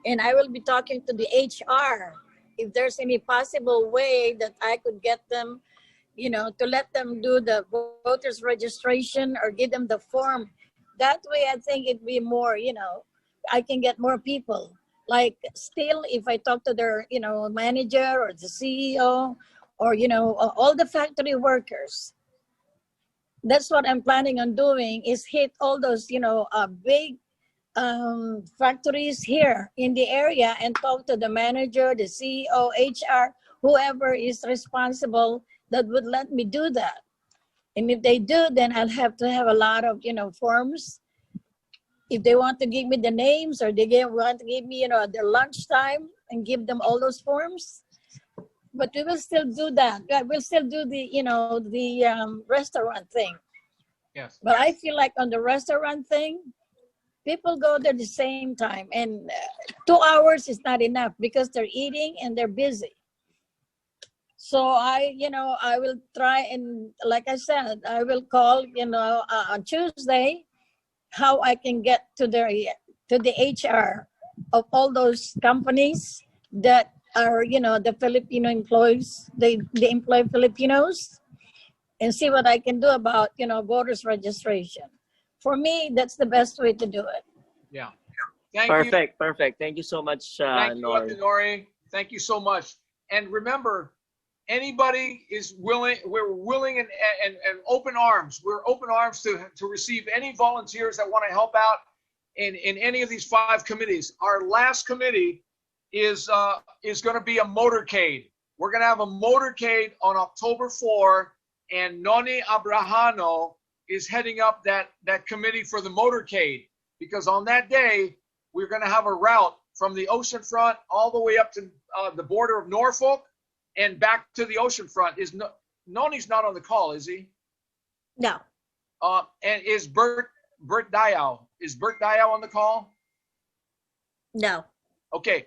and I will be talking to the HR if there's any possible way that I could get them, to let them do the voters registration or give them the form. That way, I think it'd be more, I can get more people. Like still, if I talk to their, manager or the CEO or, all the factory workers, that's what I'm planning on doing is hit all those, big factories here in the area and talk to the manager, the CEO, HR, whoever is responsible that would let me do that. And if they do, then I'll have to have a lot of, forms. If they want to give me the names or they want to give me, their lunchtime and give them all those forms. But we will still do that. We'll still do the, the restaurant thing. Yes. But I feel like on the restaurant thing, people go there the same time. And 2 hours is not enough because they're eating and they're busy. So I will try and, like I said, I will call, on Tuesday, how I can get to the HR of all those companies that are, the Filipino employees, they employ Filipinos, and see what I can do about, voters registration. For me, that's the best way to do it. Yeah. Perfect. Thank you so much, Thank you, Nori. Nori. Thank you so much. And remember, anybody is willing, we're willing and open arms. We're open arms to receive any volunteers that want to help out in any of these 5 committees. Our last committee is going to be a motorcade. We're going to have a motorcade on October 4, and Noni Abrahano is heading up that committee for the motorcade, because on that day, we're going to have a route from the ocean front all the way up to the border of Norfolk and back to the ocean front. Noni's not on the call, is he? No. And is Bert Diao? Is Bert Diao on the call? No. Okay.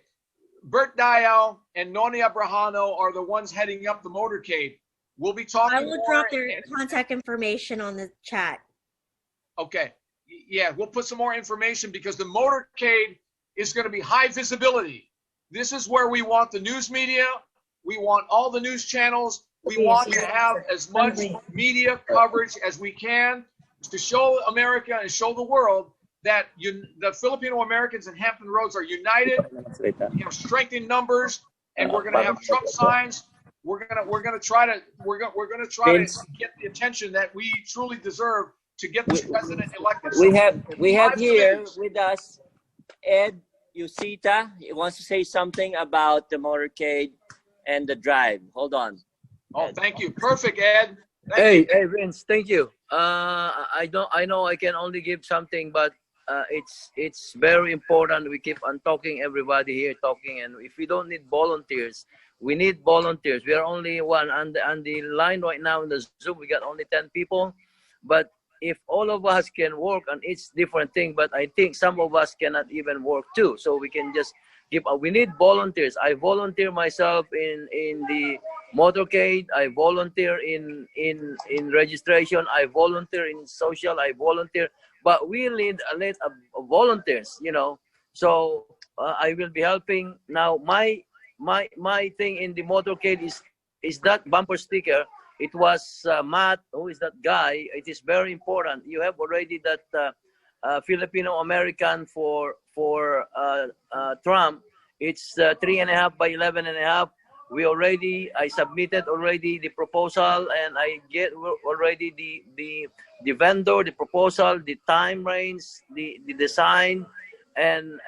Bert Diao and Noni Abrahano are the ones heading up the motorcade. We'll be talking. I will drop their contact information on the chat. Okay. Yeah, we'll put some more information because the motorcade is going to be high visibility. This is where we want the news media. We want all the news channels. We want to have as much media coverage as we can to show America and show the world that the Filipino Americans in Hampton Roads are united, strength in numbers, and we're going to have Trump signs. We're going to try to get the attention that we truly deserve to get this president elected. We have here with us Ed Yusita. He wants to say something about the motorcade and the drive. Hold on. Oh, thank you. Perfect, Ed. Hey, Vince, thank you. I know I can only give something, but it's very important. We keep on talking, everybody here talking, and if we don't need volunteers, we need volunteers. We are only one on the line right now in the Zoom. We got only 10 people, but if all of us can work on each different thing, but I think some of us cannot even work too. So we can just give. We need volunteers. I volunteer myself in the motorcade. I volunteer in registration. I volunteer in social. I volunteer. But we need a lot of volunteers, you know. So I will be helping. Now my thing in the motorcade is that bumper sticker. It was Matt, who is that guy. It is very important. You have already that Filipino American for Trump. It's 3.5 by 11.5. I submitted already the proposal, and I get already the vendor, the proposal, the time range, the design, and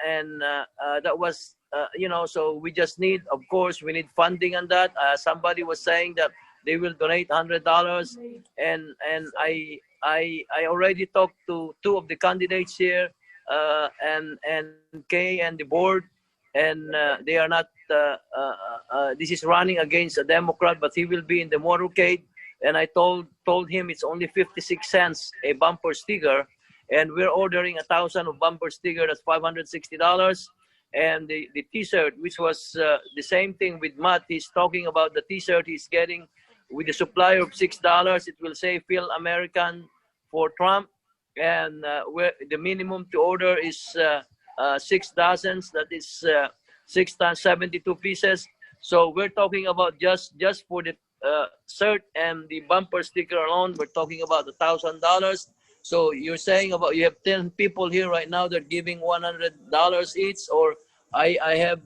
that was you know. So we just need, of course, we need funding on that. Somebody was saying that they will donate $100, and I already talked to two of the candidates here, and Kay and the board, and they are not. This is running against a Democrat, but he will be in the motorcade. And I told him it's only 56 cents a bumper sticker, and we're ordering 1,000 of bumper sticker. That's $560. And the T-shirt, which was the same thing with Matt. He's talking about the T-shirt he's getting with the supplier of $6. It will say "Feel American" for Trump, and where the minimum to order is 6 dozens. That is 6 times 72 pieces. So we're talking about just for the shirt and the bumper sticker alone, we're talking about $1,000. So you're saying about you have 10 people here right now. They're giving $100 each, or I have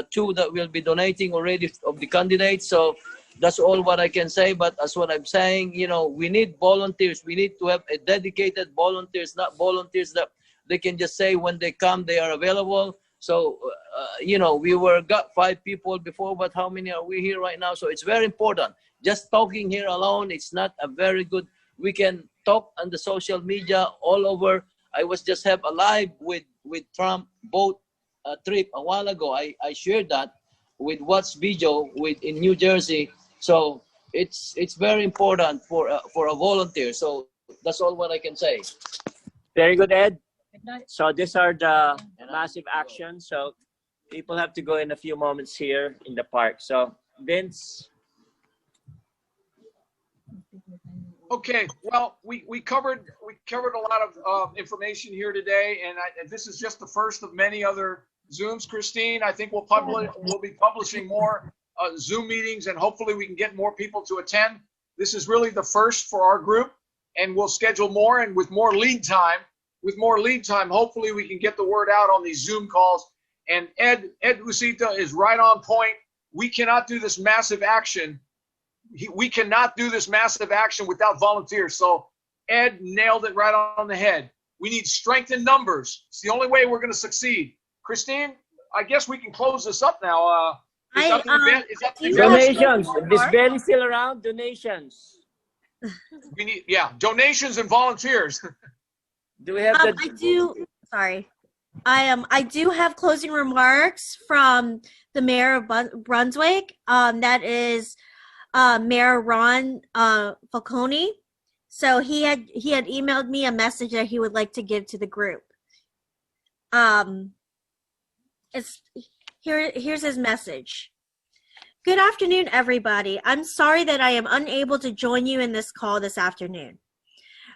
two that will be donating already of the candidates. So that's all what I can say. But as what I'm saying, you know, we need volunteers. We need to have a dedicated volunteers, not volunteers that they can just say when they come they are available. So you know, we got 5 people before, but how many are we here right now? So it's very important. Just talking here alone, it's not a very good. We can talk on the social media all over. I was just have a live with Trump boat trip a while ago. I shared that with what's video in New Jersey. So it's very important for a volunteer. So that's all what I can say. Very good, Ed. So these are the massive actions. So people have to go in a few moments here in the park. So Vince. Okay, well, we covered a lot of information here today, and this is just the first of many other Zooms. Christine, I think we'll be publishing more Zoom meetings, and hopefully we can get more people to attend. This is really the first for our group, and we'll schedule more, and with more lead time, hopefully we can get the word out on these Zoom calls. And Ed Usita is right on point. We cannot do this massive action. We cannot do this massive action without volunteers. So Ed nailed it right on the head. We need strength in numbers. It's the only way we're going to succeed. Christine, I guess we can close this up now. Donations. This bell is still around. Donations. We need, donations and volunteers. Do we have I do have closing remarks from the mayor of Brunswick. That is Mayor Ron Falcone. So he had emailed me a message that he would like to give to the group. Here's his message. Good afternoon, everybody. I'm sorry that I am unable to join you in this call this afternoon,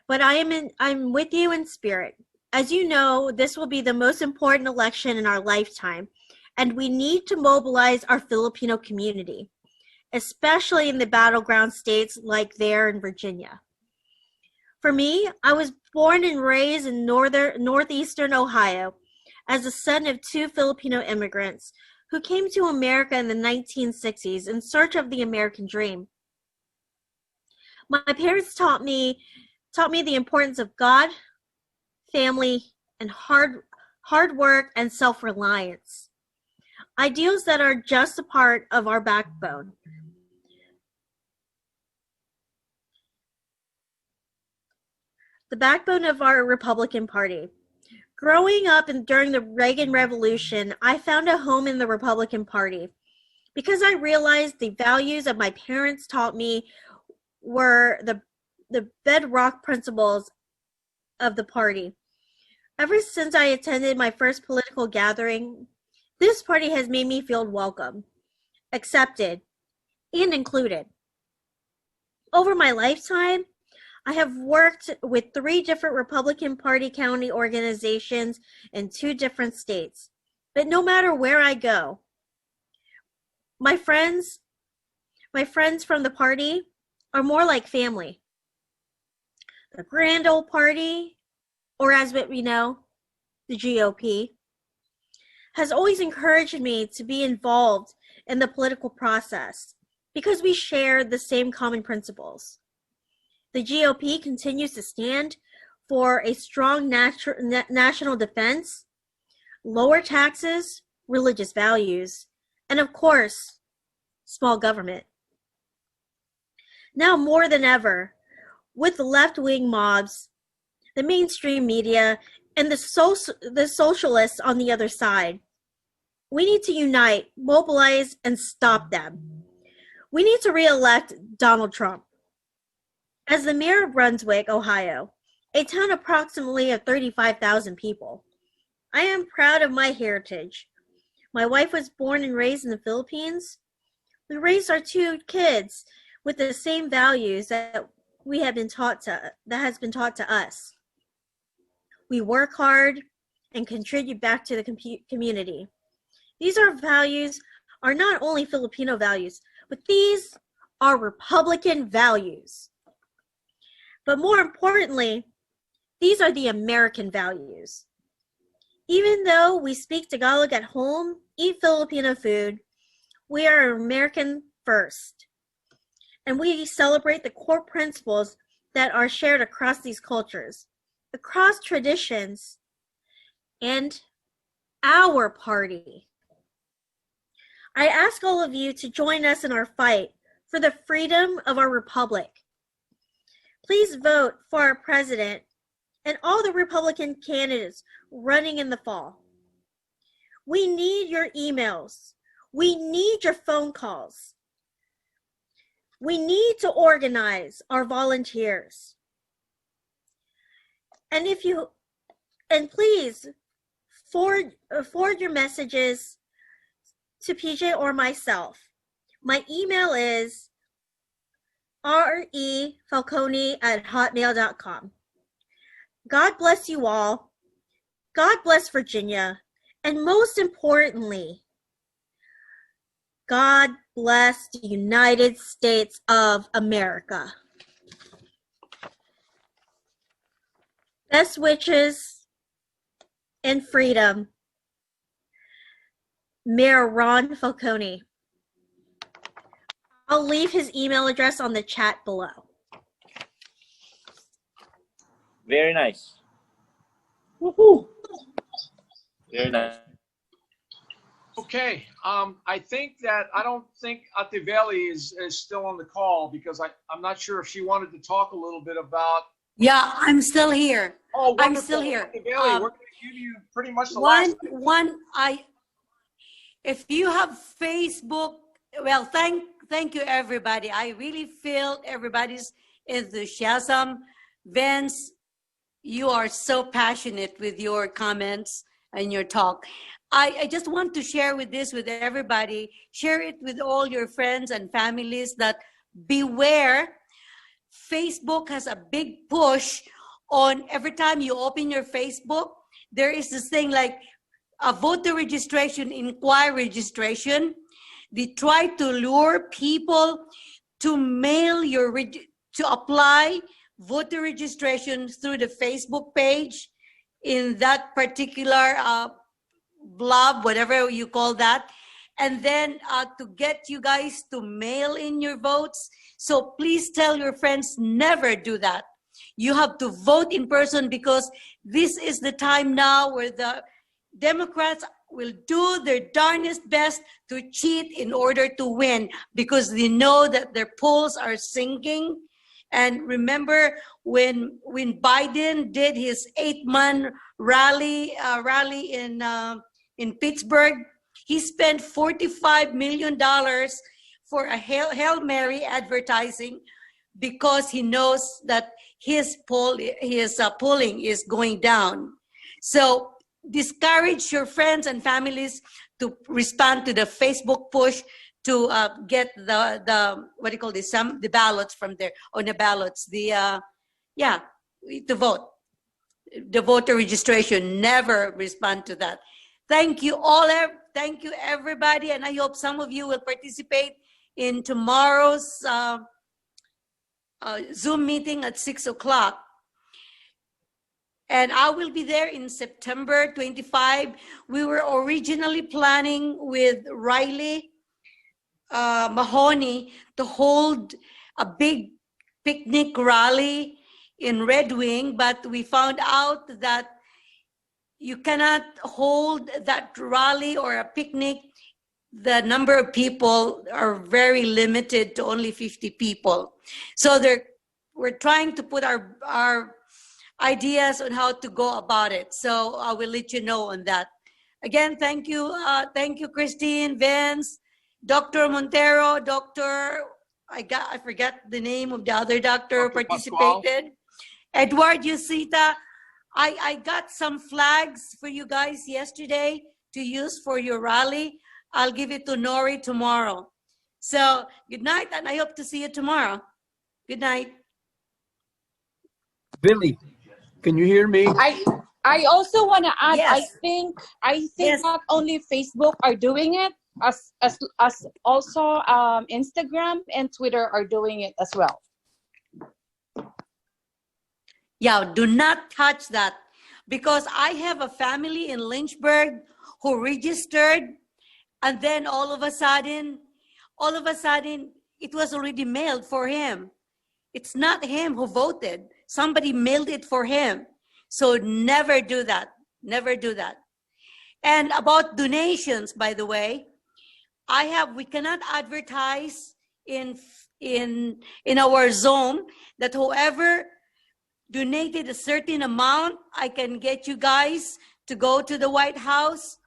but I'm with you in spirit. As you know, this will be the most important election in our lifetime, and we need to mobilize our Filipino community, especially in the battleground states like there in Virginia. For me, I was born and raised in northeastern Ohio as the son of 2 Filipino immigrants who came to America in the 1960s in search of the American dream. My parents taught me the importance of God, family, and hard work and self-reliance. Ideals that are just a part of our backbone. The backbone of our Republican Party. Growing up during the Reagan Revolution, I found a home in the Republican Party because I realized the values that my parents taught me were the bedrock principles of the party. Ever since I attended my first political gathering, this party has made me feel welcome, accepted, and included. Over my lifetime, I have worked with 3 different Republican Party county organizations in 2 different states. But no matter where I go, my friends from the party are more like family. The grand old party, or as we know, the GOP, has always encouraged me to be involved in the political process because we share the same common principles. The GOP continues to stand for a strong national defense, lower taxes, religious values, and of course, small government. Now more than ever, with the left-wing mobs, the mainstream media, and the socialists on the other side, we need to unite, mobilize, and stop them. We need to re-elect Donald Trump. As the mayor of Brunswick, Ohio, a town approximately of 35,000 people, I am proud of my heritage. My wife was born and raised in the Philippines. We raised our 2 kids with the same values that has been taught to us. We work hard and contribute back to the community. These values are not only Filipino values, but these are Republican values. But more importantly, these are the American values. Even though we speak Tagalog at home, eat Filipino food, we are American first. And we celebrate the core principles that are shared across these cultures, across traditions, and our party. I ask all of you to join us in our fight for the freedom of our republic. Please vote for our president and all the Republican candidates running in the fall. We need your emails. We need your phone calls. We need to organize our volunteers. And please forward your messages to PJ or myself. My email is refalcone@hotmail.com. God bless you all. God bless Virginia. And most importantly, God bless the United States of America. Best wishes and freedom, Mayor Ron Falcone. I'll leave his email address on the chat below. Very nice. Woohoo! Very nice. Okay, I don't think Ateveli is still on the call because I'm not sure if she wanted to talk a little bit about. Yeah, I'm still here. Oh, wonderful. I'm still here. Ateveli, we're going to give you pretty much the last. If you have Facebook, well, thank you everybody. I really feel everybody's enthusiasm. Vince, you are so passionate with your comments and your talk. I just want to share with everybody, share it with all your friends and families that beware. Facebook has a big push on every time you open your Facebook, there is this thing like a voter registration, inquiry registration. They try to lure people to mail to apply voter registration through the Facebook page in that particular blob, whatever you call that, and then to get you guys to mail in your votes. So please tell your friends, never do that. You have to vote in person because this is the time now where the Democrats will do their darnest best to cheat in order to win because they know that their polls are sinking. And remember when Biden did his 8-man rally in Pittsburgh, he spent $45 million for a Hail Mary advertising because he knows that his polling is going down. So discourage your friends and families to respond to the Facebook push to get the what do you call this, the ballots from there, on the ballots, to vote. The voter registration, never respond to that. Thank you all. Thank you everybody, and I hope some of you will participate in tomorrow's Zoom meeting at 6 o'clock. And I will be there in September 25. We were originally planning with Riley Mahoney to hold a big picnic rally in Red Wing, but we found out that you cannot hold that rally or a picnic. The number of people are very limited to only 50 people. So we're trying to put our ideas on how to go about it. So I will let you know on that. Again, thank you, Christine, Vince, Dr. Montero, I forgot the name of the other doctor who participated. Edward Yusita, I got some flags for you guys yesterday to use for your rally. I'll give it to Nori tomorrow. So good night, and I hope to see you tomorrow. Good night. Billy, can you hear me? I also want to add. Yes. I think Yes. not only Facebook are doing it, as also Instagram and Twitter are doing it as well. Yeah, do not touch that, because I have a family in Lynchburg who registered, and then all of a sudden, it was already mailed for him. It's not him who voted. Somebody mailed it for him. So never do that. Never do that. And about donations, by the way, we cannot advertise in our Zoom that whoever donated a certain amount, I can get you guys to go to the White House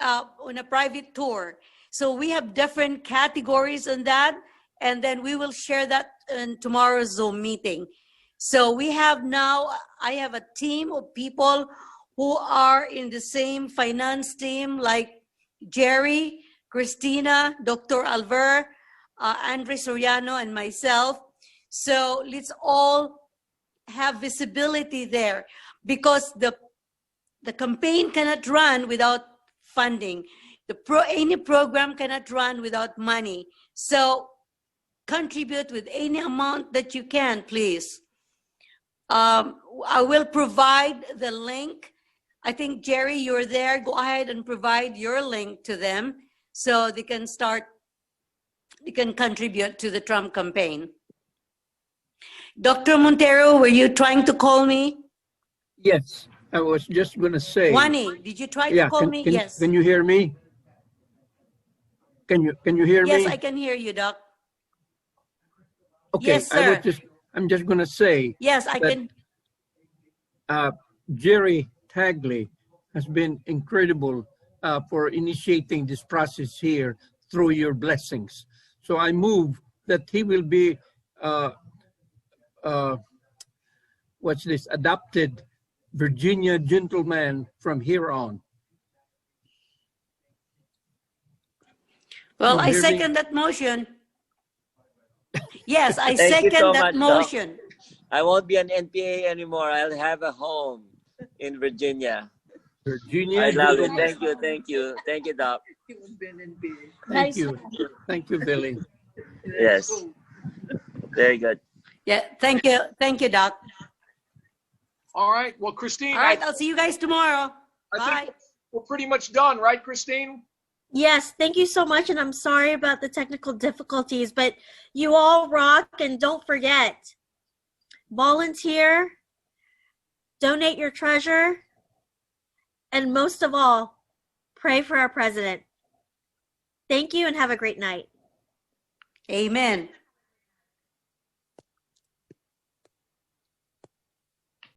on a private tour. So we have different categories on that, and then we will share that in tomorrow's Zoom meeting. So I have a team of people who are in the same finance team, like Jerry, Christina, Dr. Alver, Andre Soriano, and myself. So let's all have visibility there, because the campaign cannot run without funding. Any program cannot run without money. So contribute with any amount that you can, please. I will provide the link. I think, Jerry, you're there. Go ahead and provide your link to them so they can contribute to the Trump campaign. Dr. Montero, were you trying to call me? Yes, I was just going to say. Wani, did you try to call me? Yes. Can you hear me? Can you hear me? Yes, I can hear you, Doc. Okay, yes, sir. I'm just going to say. Yes, I can. Jerry Tagley has been incredible for initiating this process here through your blessings. So I move that he will be adopted Virginia gentleman from here on. Well, I second that motion. Yes, I Thank you second so that much, Doc. motion. I won't be an NPA anymore. I'll have a home in Virginia. Virginia. I love it. Thank you, Doc. Thank you. Thank you, Billy. Yes. Very good. Yeah, thank you, Doc. All right. Well, Christine. All right, I'll see you guys tomorrow. I Bye. think we're pretty much done, right, Christine? Yes, thank you so much, and I'm sorry about the technical difficulties, but you all rock, and don't forget, volunteer, donate your treasure, and most of all, pray for our president. Thank you, and have a great night. Amen.